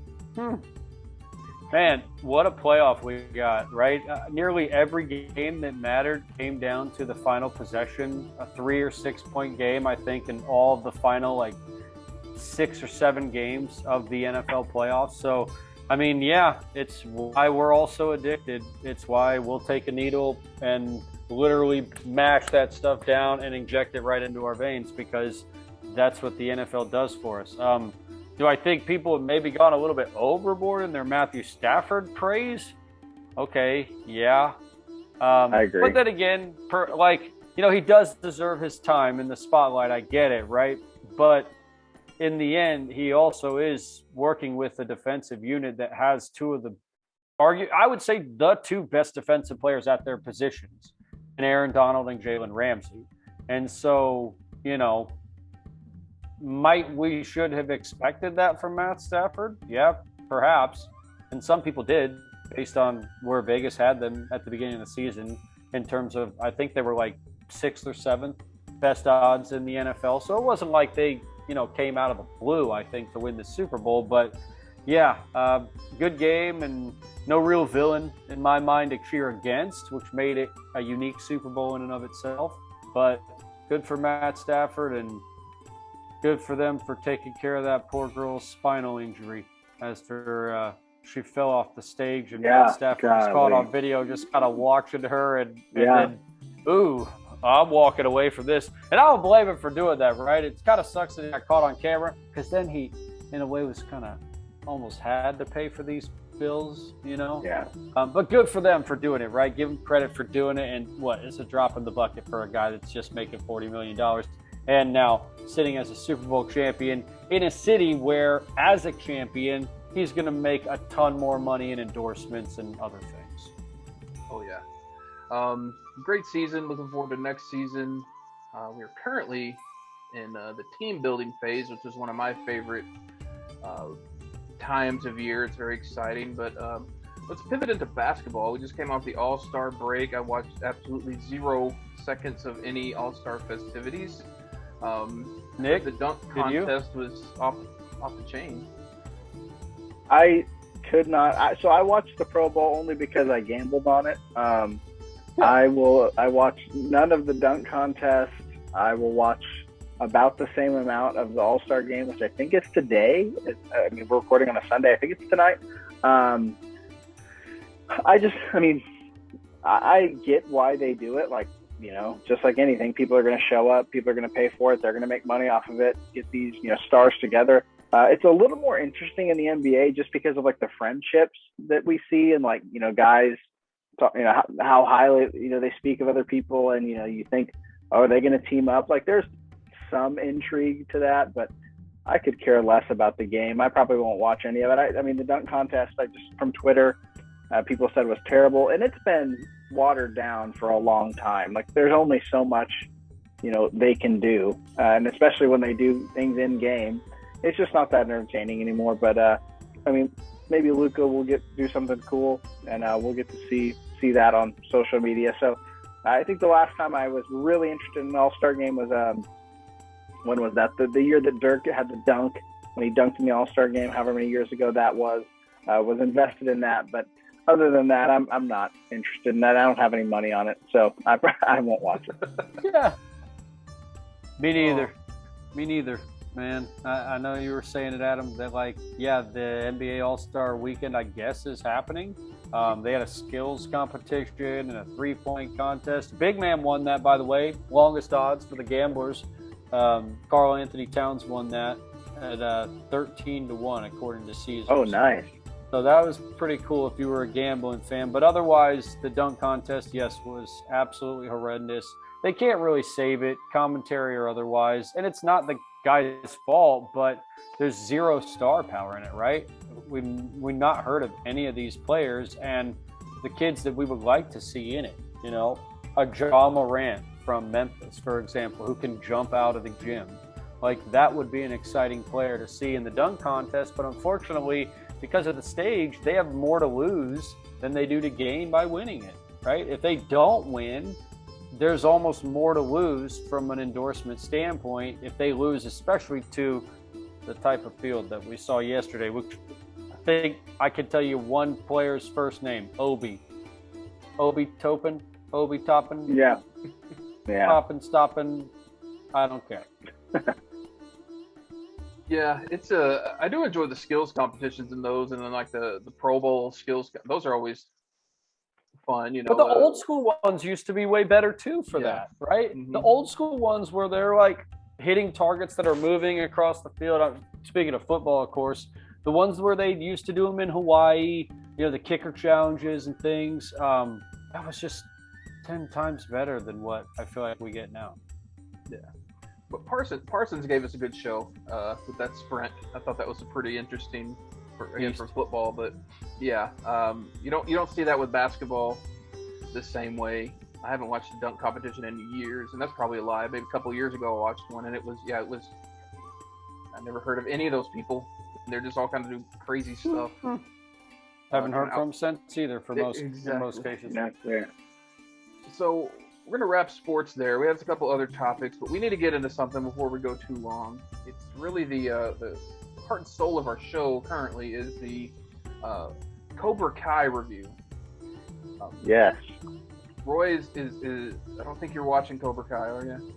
C: Man, what a playoff we got, right? Nearly every game that mattered came down to the final possession, a 3 or 6 point game, I think, in all of the final 6 or 7 games of the NFL playoffs. So, I mean, yeah, it's why we're all so addicted. It's why we'll take a needle and literally mash that stuff down and inject it right into our veins, because that's what the NFL does for us. Do I think people have maybe gone a little bit overboard in their Matthew Stafford praise? Okay, yeah.
B: I agree.
C: But then again, he does deserve his time in the spotlight. I get it, right? But in the end, he also is working with a defensive unit that has I would say the 2 best defensive players at their positions, and Aaron Donald and Jalen Ramsey. And so, we should have expected that from Matt Stafford? Yeah, perhaps. And some people did, based on where Vegas had them at the beginning of the season, in terms of, I think they were 6th or 7th best odds in the NFL. So it wasn't like they, came out of the blue, I think, to win the Super Bowl. But yeah, good game, and no real villain in my mind to cheer against, which made it a unique Super Bowl in and of itself. But good for Matt Stafford, and good for them for taking care of that poor girl's spinal injury after she fell off the stage, and Matt Stafford was caught on video just kind of watching her, and then, ooh, I'm walking away from this. And I don't blame him for doing that, right? It kind of sucks that he got caught on camera, because then he, in a way, was kind of almost had to pay for these bills, Yeah. But good for them for doing it, right? Give them credit for doing it. And it's a drop in the bucket for a guy that's just making $40 million. And now sitting as a Super Bowl champion in a city where, as a champion, he's going to make a ton more money in endorsements and other things.
A: Oh yeah. Great season. Looking forward to next season. We're currently in the team building phase, which is one of my favorite times of year. It's very exciting. But let's pivot into basketball. We just came off the All-Star break. I watched absolutely 0 seconds of any All-Star festivities.
C: Nick,
A: the dunk contest was off the chain.
B: I could not. So I watched the Pro Bowl only because I gambled on it. I watched none of the dunk contest. I will watch about the same amount of the All-Star game, which I think is today. We're recording on a Sunday. I think it's tonight. I get why they do it. Like, just like anything, people are going to show up. People are going to pay for it. They're going to make money off of it. Get these, stars together. It's a little more interesting in the NBA just because of like the friendships that we see and like, guys, how highly, they speak of other people and, you think, oh, are they going to team up? Like there's some intrigue to that, but I could care less about the game. I probably won't watch any of it. The dunk contest, from Twitter, people said was terrible, and it's been watered down for a long time. Like there's only so much, they can do, and especially when they do things in game, it's just not that entertaining anymore. But maybe Luka will do something cool, and we'll get to see that on social media. So I think the last time I was really interested in an All-Star game was when was that? The year that Dirk had the dunk, when he dunked in the All-Star game, however many years ago that was invested in that. But other than that, I'm not interested in that. I don't have any money on it, so I won't watch it.
C: Yeah. Me neither, man. I know you were saying it, Adam, that the NBA All-Star weekend, I guess, is happening. They had a skills competition and a 3-point contest. Big man won that, by the way. Longest odds for the gamblers. Karl Anthony Towns won that at 13-1, according to Caesars.
B: Oh, nice.
C: So that was pretty cool if you were a gambling fan. But otherwise, the dunk contest, yes, was absolutely horrendous. They can't really save it, commentary or otherwise. And it's not the guy's fault, but there's 0 star power in it, right? We've not heard of any of these players and the kids that we would like to see in it. A Ja Morant from Memphis, for example, who can jump out of the gym. Like that would be an exciting player to see in the dunk contest. But unfortunately, because of the stage, they have more to lose than they do to gain by winning it, right? If they don't win, there's almost more to lose from an endorsement standpoint if they lose, especially to the type of field that we saw yesterday, which I think I can tell you one player's first name, Obi Toppin.
B: Yeah.
C: Toppin, stopping. I don't care.
A: Yeah, I do enjoy the skills competitions in those, and then like the Pro Bowl skills. Those are always fun,
C: But the old school ones used to be way better too for that, right?
A: Mm-hmm.
C: The old school ones where they're like hitting targets that are moving across the field. Speaking of football, of course, the ones where they used to do them in Hawaii, the kicker challenges and things. That was just 10 times better than what I feel like we get now.
A: Yeah. But Parsons gave us a good show with that sprint. I thought that was a pretty interesting for football. But yeah, you don't see that with basketball the same way. I haven't watched a dunk competition in years, and that's probably a lie. Maybe a couple of years ago I watched one, and it was. I never heard of any of those people. They're just all kind of do crazy stuff.
C: Haven't heard from them since either in most cases.
B: That's fair.
A: So we're going to wrap sports there. We have a couple other topics, but we need to get into something before we go too long. It's really the heart and soul of our show currently is the Cobra Kai review.
B: Yes.
A: Roy is I don't think you're watching Cobra Kai, are you?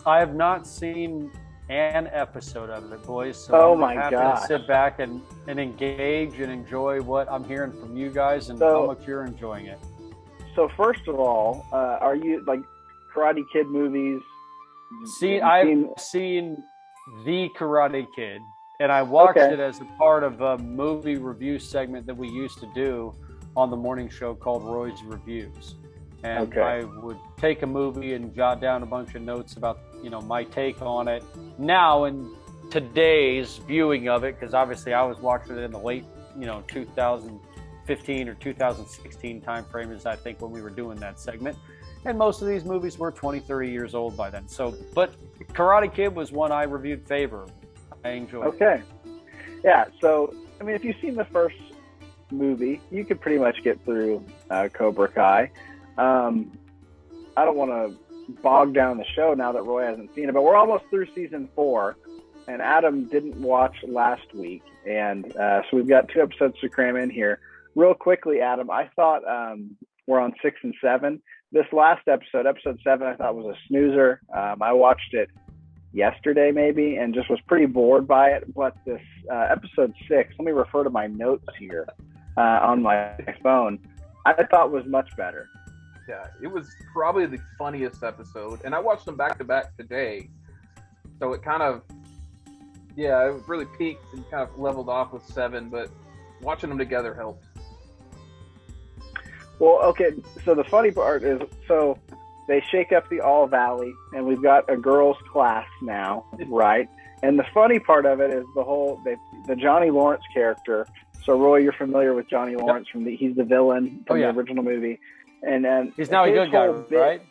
C: I have not seen an episode of it, boys. So I'm happy to sit back and engage and enjoy what I'm hearing from you guys and how much you're enjoying it.
B: So first of all, are you like Karate Kid movies?
C: I've seen the Karate Kid, and I watched it as a part of a movie review segment that we used to do on the morning show called Roy's Reviews. And I would take a movie and jot down a bunch of notes about, my take on it now. And today's viewing of it, because obviously I was watching it in the late, 2015 or 2016 time frame is I think when we were doing that segment. And most of these movies were 20, 30 years old by then. So, but Karate Kid was one I reviewed favorably. I enjoyed it.
B: Okay. Yeah, so, I mean, if you've seen the first movie, you could pretty much get through Cobra Kai. I don't want to bog down the show now that Roy hasn't seen it, but we're almost through season 4, and Adam didn't watch last week, and so we've got 2 episodes to cram in here. Real quickly, Adam, I thought we're on 6 and 7. This last episode 7, I thought was a snoozer. I watched it yesterday maybe and just was pretty bored by it, but this episode 6, let me refer to my notes here on my phone, I thought was much better.
A: Yeah, it was probably the funniest episode, and I watched them back to back today, so it kind of, it really peaked and kind of leveled off with 7, but watching them together helped.
B: Well, okay, so the funny part is, so they shake up the All Valley, and we've got a girls' class now, right? And the funny part of it is the Johnny Lawrence character. So, Roy, you're familiar with Johnny Lawrence he's the villain from the original movie. And then
C: he's now a good guy, right?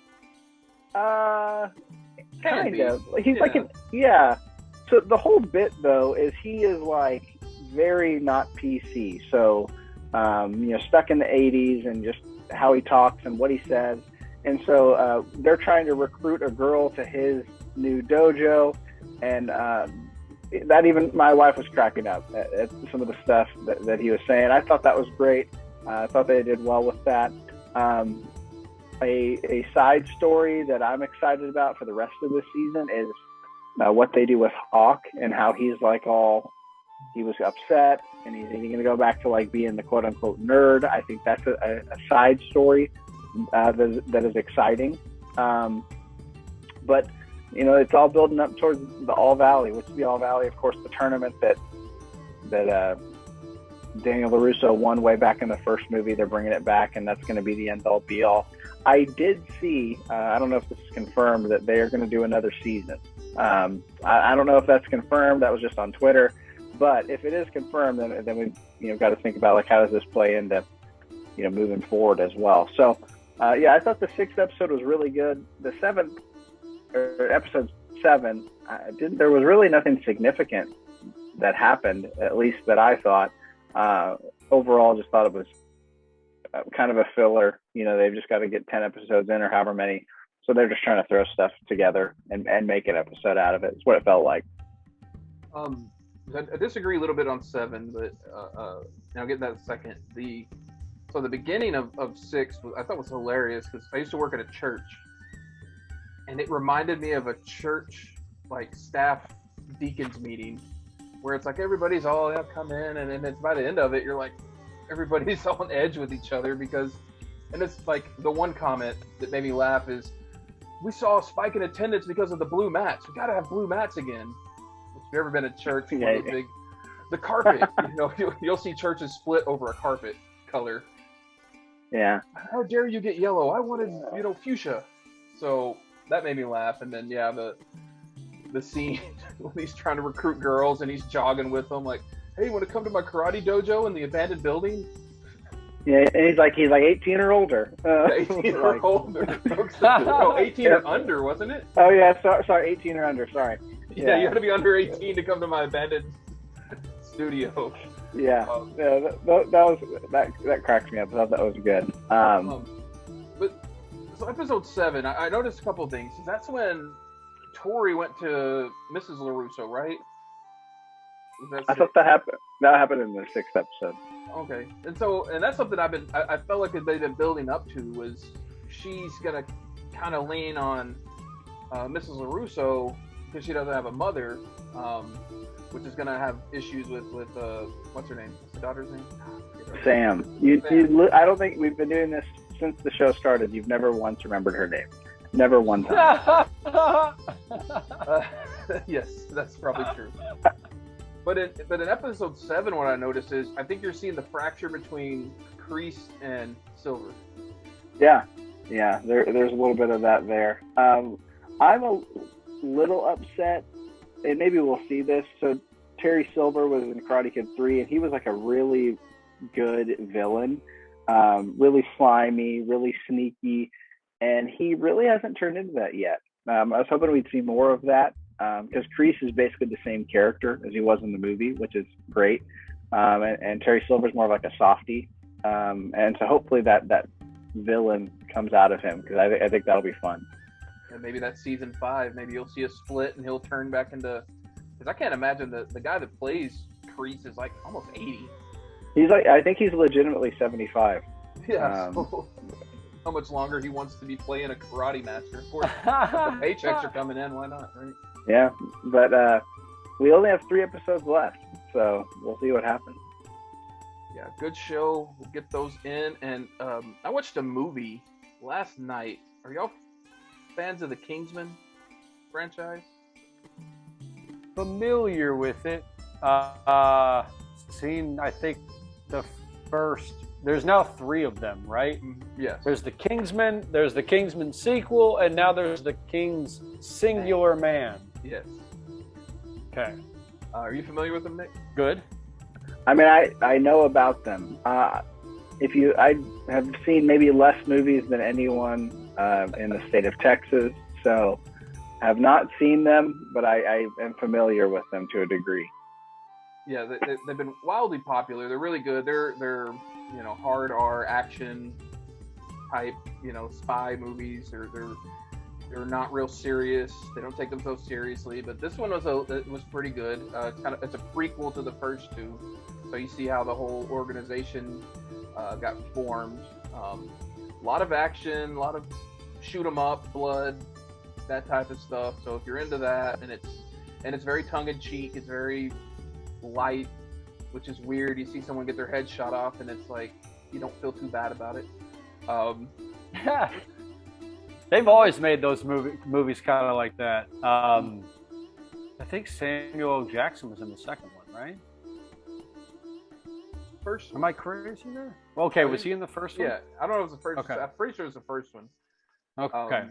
B: Kind of. He's So the whole bit, though, is he is like very not PC. So, stuck in the 80s and just how he talks and what he says. And so they're trying to recruit a girl to his new dojo. And that even my wife was cracking up at some of the stuff that he was saying. I thought that was great. I thought they did well with that. A side story that I'm excited about for the rest of the season is what they do with Hawk and how he's like he was upset and he's going to go back to like being the quote unquote nerd. I think that's a side story that is exciting. But it's all building up towards the All Valley, which is the All Valley, of course, the tournament that Daniel LaRusso won way back in the first movie. They're bringing it back, and that's going to be the end all be all. I did see, I don't know if this is confirmed, that they are going to do another season. I don't know if that's confirmed. That was just on Twitter. But if it is confirmed, then we've got to think about like how does this play into moving forward as well. So I thought the 6th episode was really good. The 7th or episode 7, there was really nothing significant that happened, at least that I thought. Overall, just thought it was kind of a filler. They've just got to get 10 episodes in or however many. So they're just trying to throw stuff together and make an episode out of it. It's what it felt like.
A: I disagree a little bit on 7, but now getting that second. The beginning of 6 I thought was hilarious because I used to work at a church, and it reminded me of a church like staff deacons meeting where it's like everybody's all come in, and then it's by the end of it you're like everybody's on edge with each other and it's like the one comment that made me laugh is we saw a spike in attendance because of the blue mats. We got to have blue mats again. If you've ever been at church, the carpet, you'll see churches split over a carpet color.
B: Yeah.
A: How dare you get yellow? I wanted, fuchsia. So that made me laugh. And then, the scene when he's trying to recruit girls and he's jogging with them like, hey, you want to come to my karate dojo in the abandoned building?
B: Yeah, and he's like 18 or older.
A: 18 or older. No, 18 or under, wasn't it?
B: Oh, yeah. Sorry, 18 or under. Sorry.
A: Yeah, you had to be under 18 to come to my abandoned studio.
B: Yeah, that cracks me up. I thought that was good.
A: But so episode 7, I noticed a couple of things. That's when Tori went to Mrs. LaRusso, right?
B: I thought that happened. That happened in the 6th episode.
A: Okay, and that's something I felt like they've been building up to was she's gonna kind of lean on Mrs. LaRusso because she doesn't have a mother, which is gonna have issues with what's her name? What's the daughter's name?
B: Sam. I don't think we've been doing this since the show started. You've never once remembered her name. Never one time.
A: Yes, that's probably true. But in episode 7, what I noticed is I think you're seeing the fracture between Kreese and Silver.
B: Yeah. There's a little bit of that there. I'm a little upset and maybe we'll see this. So Terry Silver was in Karate Kid 3, and he was like a really good villain, really slimy, really sneaky, and he really hasn't turned into that yet. I was hoping we'd see more of that, because Kreese is basically the same character as he was in the movie, which is great. And Terry Silver's more of like a softie, and so hopefully that villain comes out of him, because I think that'll be fun.
A: And maybe that's season 5. Maybe you'll see a split and he'll turn back into. Because I can't imagine the guy that plays Kreese is like almost 80.
B: He's like, I think he's legitimately 75.
A: Yeah. So how much longer he wants to be playing a karate master? Of course, the paychecks are coming in. Why not, right?
B: Yeah, but we only have 3 episodes left, so we'll see what happens.
A: Yeah, good show. We'll get those in. And I watched a movie last night. Are y'all fans of the Kingsman franchise?
C: Familiar with it. Seen, I think, the first. There's now 3 of them, right?
A: Yes.
C: There's the Kingsman, there's the Kingsman sequel, and now there's the King's Singular Man.
A: Yes.
C: Okay.
A: Are you familiar with them, Nick?
C: Good.
B: I mean, I know about them. I have seen maybe less movies than anyone in the state of Texas, so have not seen them, but I am familiar with them to a degree.
A: Yeah, they've been wildly popular. They're really good. They're hard R action type, spy movies. They're not real serious. They don't take themselves seriously. But this one was pretty good. It's a prequel to the first 2, so you see how the whole organization got formed. A lot of action, a lot of shoot 'em up, blood, that type of stuff. So if you're into that, and it's very tongue in cheek, it's very light, which is weird. You see someone get their head shot off, and it's like you don't feel too bad about it.
C: Yeah. They've always made those movies kind of like that. I think Samuel L. Jackson was in the second one, right?
A: First.
C: Am I crazy there? Okay, was he in the first one?
A: Yeah, I don't know if it was the first.
C: Okay.
A: I'm pretty sure it was the first one.
C: Okay.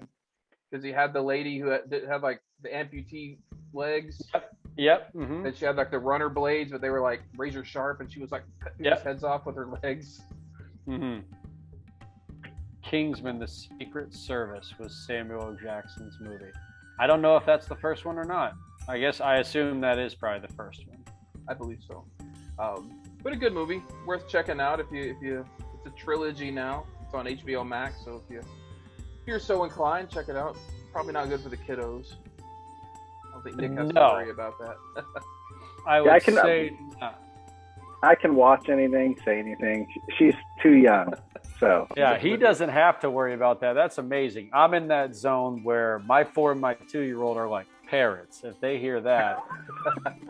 A: Because he had the lady who had like the amputee legs.
C: Yep. Mm-hmm.
A: And she had like the runner blades, but they were like razor sharp, and she was like cutting people's heads off with her legs.
C: Mm-hmm. Kingsman: The Secret Service was Samuel L. Jackson's movie. I don't know if that's the first one or not. I assume that is probably the first one.
A: I believe so. But a good movie, worth checking out if you. It's a trilogy now. It's on HBO Max, so if you're so inclined, check it out. Probably not good for the kiddos. I don't think Nick has to worry about that.
C: I would say
B: I can watch anything, say anything. She's too young, so.
C: Yeah, he doesn't have to worry about that. That's amazing. I'm in that zone where my 4 and my 2-year-old are like parrots. If they hear that,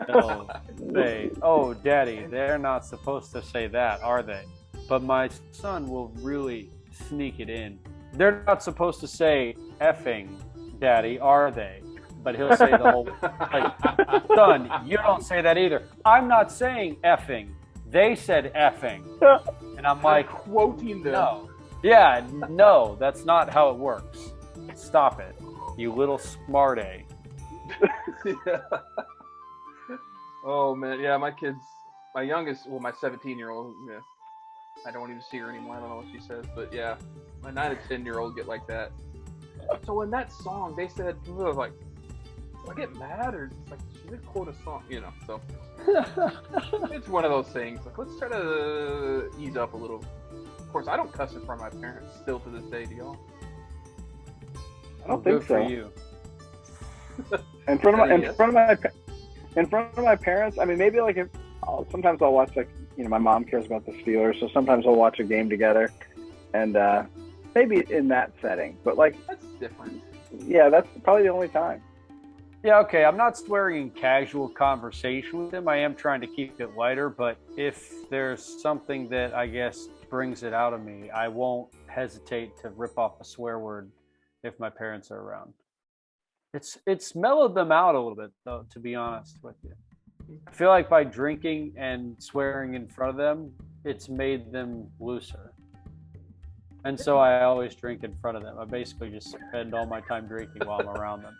C: they'll say, "Oh, Daddy, they're not supposed to say that, are they?" But my son will really sneak it in. They're not supposed to say effing, Daddy, are they? But he'll say the whole, like, son, you don't say that either. I'm not saying effing. They said effing. And I'm like,
A: quoting them.
C: No. Yeah, no, that's not how it works. Stop it, you little smart-a.
A: Yeah. Oh, man. Yeah, my youngest, my 17-year-old, yeah, I don't even see her anymore. I don't know what she says. But, yeah, my 9 and 10-year-old get like that. So in that song, they said, like, do I get mad? Or it's like, she did quote a song, so. It's one of those things. Like, let's try to ease up a little. Of course, I don't cuss in front of my parents still to this day, do y'all?
B: I don't think so.
C: For you.
B: In front of my parents, I mean, maybe like sometimes I'll watch, like, my mom cares about the Steelers, so sometimes we'll watch a game together, and maybe in that setting. But like,
A: that's different.
B: Yeah, that's probably the only time.
C: Yeah, okay. I'm not swearing in casual conversation with him. I am trying to keep it lighter, but if there's something that I guess brings it out of me, I won't hesitate to rip off a swear word if my parents are around. It's mellowed them out a little bit, though, to be honest with you. I feel like by drinking and swearing in front of them, it's made them looser. And so I always drink in front of them. I basically just spend all my time drinking while I'm around them.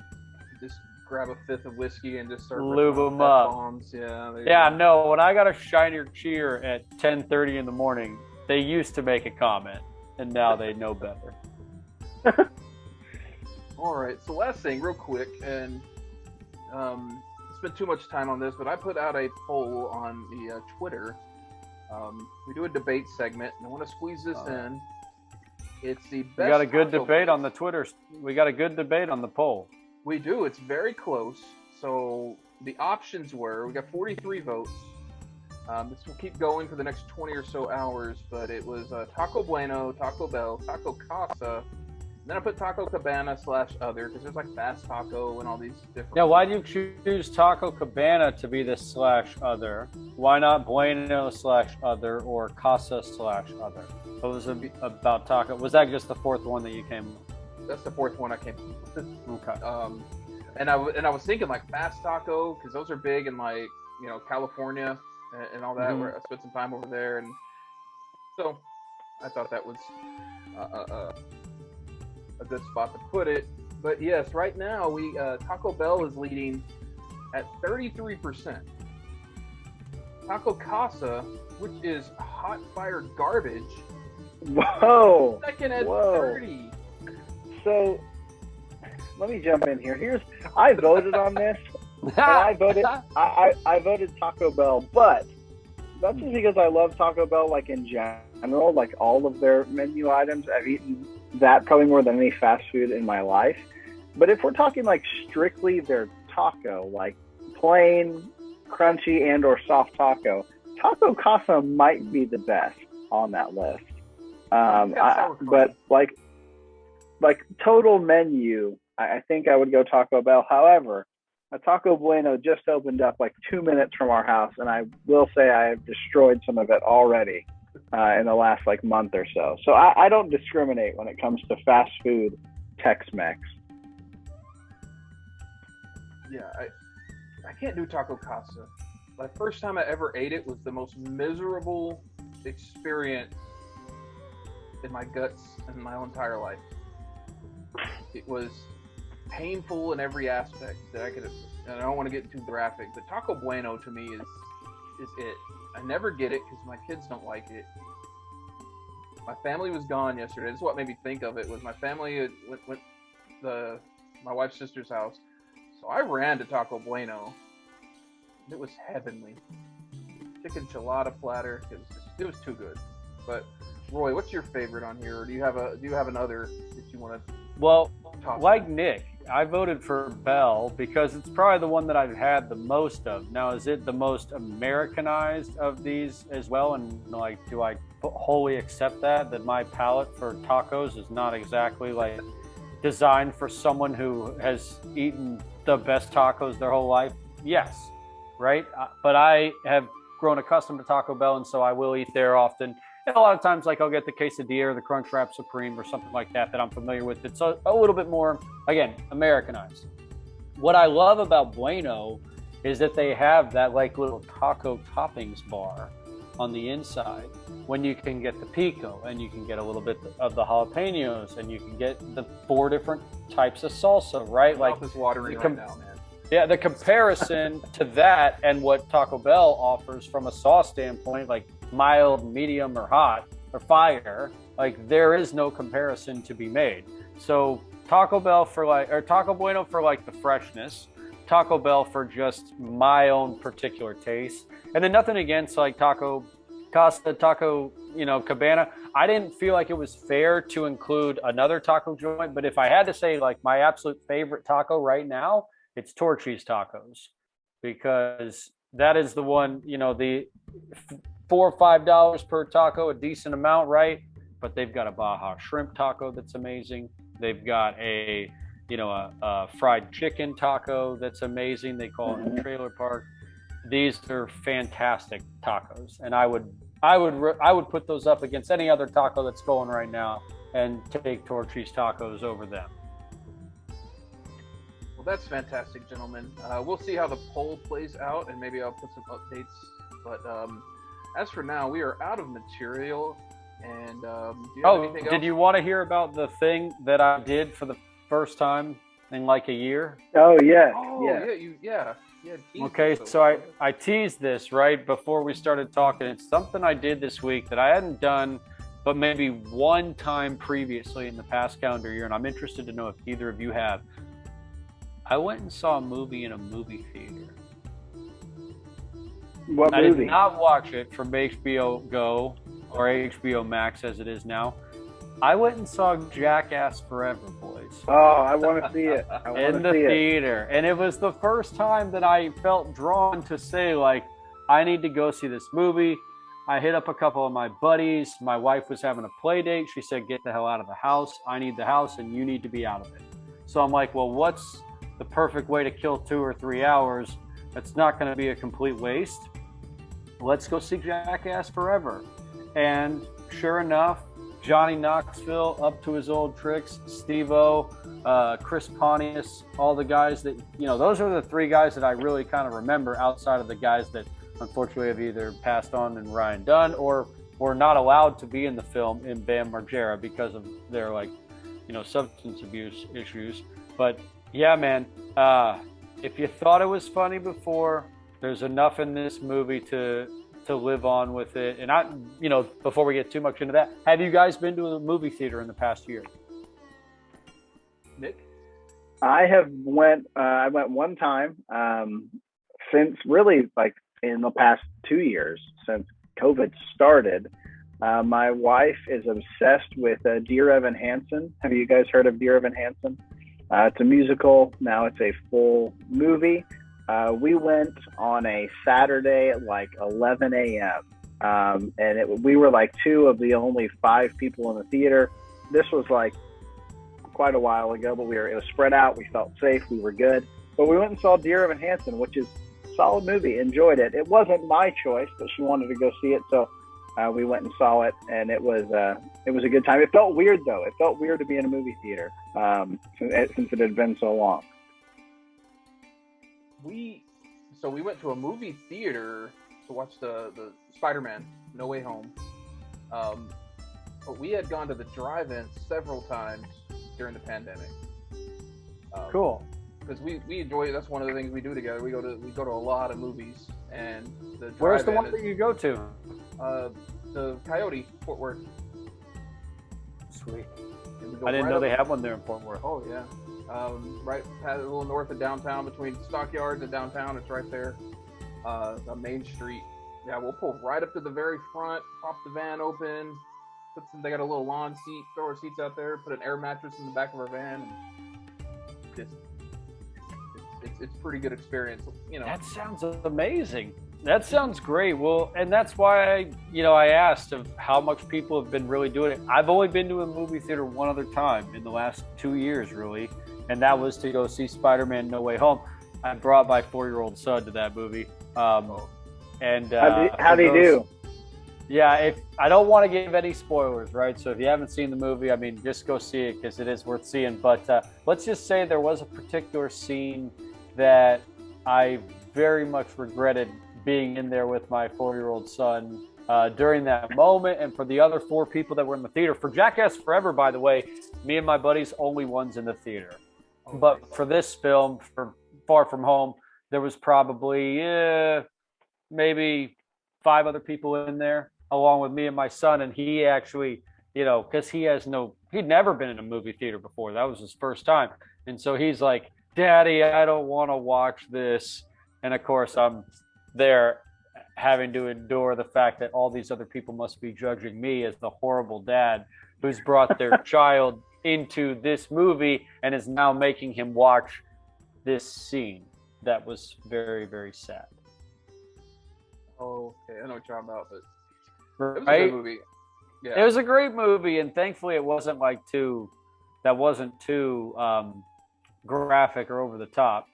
A: Just grab a fifth of whiskey and just start
C: lube them up.
A: Bombs. Yeah.
C: Yeah, no. When I got a shinier cheer at 10:30 in the morning, they used to make a comment, and now they know better.
A: All right. So last thing, real quick, and spent too much time on this, but I put out a poll on the Twitter. We do a debate segment, and I want to squeeze this in. It's the best.
C: We got a good debate
A: place.
C: on the Twitter. We got a good debate on the poll.
A: We do. It's very close. So the options were, we got 43 votes. This will keep going for the next 20 or so hours, but it was Taco Bueno, Taco Bell, Taco Casa. Then I put Taco Cabana / other, because there's like Fast Taco and all these different.
C: Yeah, why do you choose Taco Cabana to be the / other? Why not Bueno / other or Casa / other? What was it about Taco? Was that just the fourth one that you came with?
A: That's the fourth one I came up with.
C: Okay.
A: And I was thinking like Fast Taco, because those are big in like, California and all that,
C: Mhm.
A: where I spent some time over there. And so I thought that was a good spot to put it. But yes, right now Taco Bell is leading at 33%. Taco Casa, which is hot fire garbage,
B: Whoa.
A: second at
B: Whoa.
A: 30.
B: So let me jump in here. I voted on this. And I voted Taco Bell, but that's just because I love Taco Bell, like in general, like all of their menu items. I've eaten that probably more than any fast food in my life. But if we're talking like strictly their taco, like plain, crunchy, and or soft taco, Taco Casa might be the best on that list. But like total menu, I think I would go Taco Bell. However, a Taco Bueno just opened up like 2 minutes from our house, and I will say I have destroyed some of it already in the last like month or so. So I don't discriminate when it comes to fast food Tex-Mex.
A: Yeah, I can't do Taco Casa. The first time I ever ate it was the most miserable experience in my guts in my whole entire life. It was painful in every aspect that I could have, and I don't want to get too graphic, but Taco Bueno to me is it. I never get it because my kids don't like it. My family was gone yesterday. This is what made me think of it. Was my family went to my wife's sister's house, so I ran to Taco Bueno. It was heavenly. Chicken enchilada platter. It was too good. But Roy, what's your favorite on here? Or do you have another that you want to?
C: Well,
A: talk
C: like
A: about?
C: Nick, I voted for Bell because it's probably the one that I've had the most of. Now, is it the most Americanized of these as well? And like, do I wholly accept that my palate for tacos is not exactly like designed for someone who has eaten the best tacos their whole life? Yes, right? But I have grown accustomed to Taco Bell, and so I will eat there often. And a lot of times, like, I'll get the quesadilla or the Crunchwrap Supreme or something like that I'm familiar with. It's a little bit more, again, Americanized. What I love about Bueno is that they have that, like, little taco toppings bar on the inside when you can get the pico and you can get a little bit of the jalapenos and you can get the 4 different types of salsa, right?
A: My mouth is watering right now, man.
C: Yeah, the comparison to that and what Taco Bell offers from a sauce standpoint, like mild, medium, or hot, or fire, like there is no comparison to be made. So Taco Bell or Taco Bueno for like the freshness, Taco Bell for just my own particular taste, and then nothing against like Taco Casa, Taco, Cabana. I didn't feel like it was fair to include another taco joint, but if I had to say like my absolute favorite taco right now, it's Torchy's Tacos, because that is the one, the $4 or $5 per taco, a decent amount, right? But they've got a Baja shrimp taco that's amazing. They've got a fried chicken taco that's amazing. They call it a trailer park. These are fantastic tacos, and I would put those up against any other taco that's going right now and take Torchy's Tacos over them.
A: Well, that's fantastic, gentlemen. We'll see how the poll plays out, and maybe I'll put some updates. But as for now, we are out of material. And do you have anything else?
C: Did you want to hear about the thing that I did for the first time in like a year.
B: Oh yeah,
A: Oh yeah.
C: Okay, so I teased this right before we started talking. It's something I did this week that I hadn't done but maybe one time previously in the past calendar year, and I'm interested to know if either of you have. I went and saw a movie in a movie theater.
B: What movie?
C: I did not watch it from HBO Go or HBO Max as it is now. I went and saw Jackass Forever, boys.
B: Oh, I want to see it.
C: In the theater. And it was the first time that I felt drawn to say, like, I need to go see this movie. I hit up a couple of my buddies. My wife was having a play date. She said, get the hell out of the house. I need the house and you need to be out of it. So I'm like, well, what's the perfect way to kill 2 or 3 hours? That's not going to be a complete waste. Let's go see Jackass Forever. And sure enough, Johnny Knoxville up to his old tricks, Steve-O, Chris Pontius, all the guys that, those are the 3 guys that I really kind of remember outside of the guys that unfortunately have either passed on in Ryan Dunn or were not allowed to be in the film in Bam Margera because of their substance abuse issues. But yeah, man, if you thought it was funny before, there's enough in this movie to live on with it. And before we get too much into that, have you guys been to a movie theater in the past year?
A: Nick?
B: I went one time, since really like in the past 2 years since COVID started. My wife is obsessed with Dear Evan Hansen. Have you guys heard of Dear Evan Hansen? It's a musical. Now it's a full movie. We went on a Saturday at like 11 a.m. We were like 2 of the only 5 people in the theater. This was like quite a while ago, but it was spread out. We felt safe. We were good. But we went and saw Dear Evan Hansen, which is a solid movie. Enjoyed it. It wasn't my choice, but she wanted to go see it, so we went and saw it, and it was a good time. It felt weird though. It felt weird to be in a movie theater since it had been so long.
A: We went to a movie theater to watch the Spider-Man No Way Home. But we had gone to the drive-in several times during the pandemic.
C: Cool.
A: Because we enjoy it. That's one of the things we do together. We go to a lot of movies, and the drive-in.
C: Where's the one that you go to?
A: The Coyote, Fort Worth.
C: Sweet. I didn't know they have one there in Fort Worth.
A: Oh yeah. Right a little north of downtown, between Stockyards and downtown. It's right there on Main Street. Yeah, we'll pull right up to the very front, pop the van open, they got a little lawn seat, throw our seats out there, put an air mattress in the back of our van, and it's pretty good experience.
C: That sounds amazing. That sounds great. Well, and that's why I asked of how much people have been really doing it. I've only been to a movie theater one other time in the last 2 years, really, and that was to go see Spider-Man No Way Home. I brought my 4-year-old son to that movie. And
B: how do you do?
C: Yeah, if I don't want to give any spoilers, right? So if you haven't seen the movie, I mean, just go see it because it is worth seeing. But let's just say there was a particular scene that I very much regretted being in there with my 4-year-old son during that moment, and for the other 4 people that were in the theater. For Jackass Forever, by the way, me and my buddies only ones in the theater. But for this film, for Far From Home, there was probably maybe 5 other people in there, along with me and my son. And he actually, because he'd never been in a movie theater before. That was his first time. And so he's like, Daddy, I don't want to watch this. And of course, I'm there having to endure the fact that all these other people must be judging me as the horrible dad who's brought their child into this movie and is now making him watch this scene that was very, very sad.
A: Oh, okay. I know what you're talking about, but
C: right?
A: It was a good movie. Yeah.
C: It was a great movie, and thankfully it wasn't too graphic or over the top.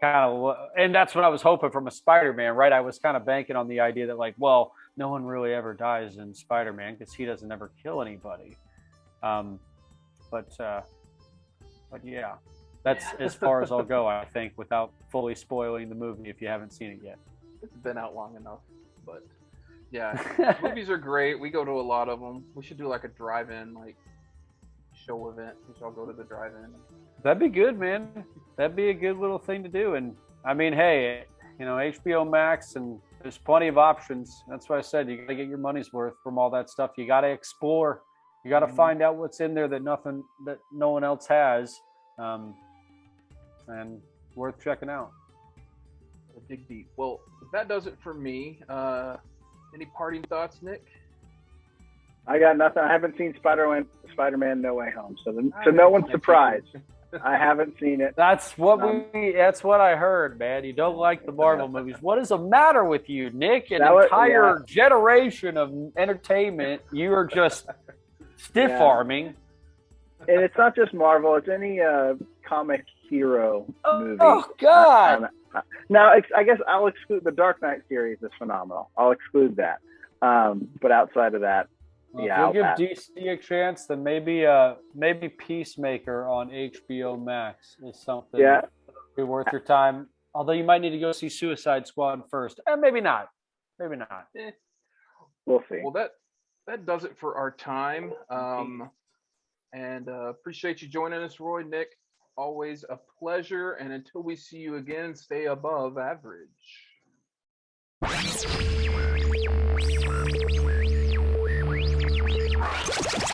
C: And that's what I was hoping from a Spider-Man, right? I was kind of banking on the idea that no one really ever dies in Spider-Man because he doesn't ever kill anybody. But yeah, that's as far as I'll go, I think, without fully spoiling the movie if you haven't seen it yet.
A: It's been out long enough, but yeah, movies are great. We go to a lot of them. We should do like a drive-in show event as y'all go to the drive-in.
C: That'd be good, man. That'd be a good little thing to do. And I mean, hey, HBO Max, and there's plenty of options. That's why I said you got to get your money's worth from all that stuff. You got to explore. You got to find out what's in there that no one else has, and worth checking out.
A: Dig deep. Well, that does it for me. Any parting thoughts, Nick?
B: I got nothing. I haven't seen Spider-Man No Way Home, so no one's surprised. I haven't seen it.
C: That's what that's what I heard, man. You don't like the Marvel movies. What is the matter with you, Nick? An entire generation of entertainment, you are just stiff-arming.
B: And it's not just Marvel. It's any comic hero movie.
C: Oh, God.
B: Now, I guess I'll exclude the Dark Knight series is phenomenal. I'll exclude that. But outside of that,
C: well, if you'll give DC a chance, then maybe Peacemaker on HBO Max is something be worth your time. Although you might need to go see Suicide Squad first. Maybe not. Maybe not.
B: We'll see.
A: Well, that does it for our time. And appreciate you joining us, Roy, Nick. Always a pleasure. And until we see you again, stay above average.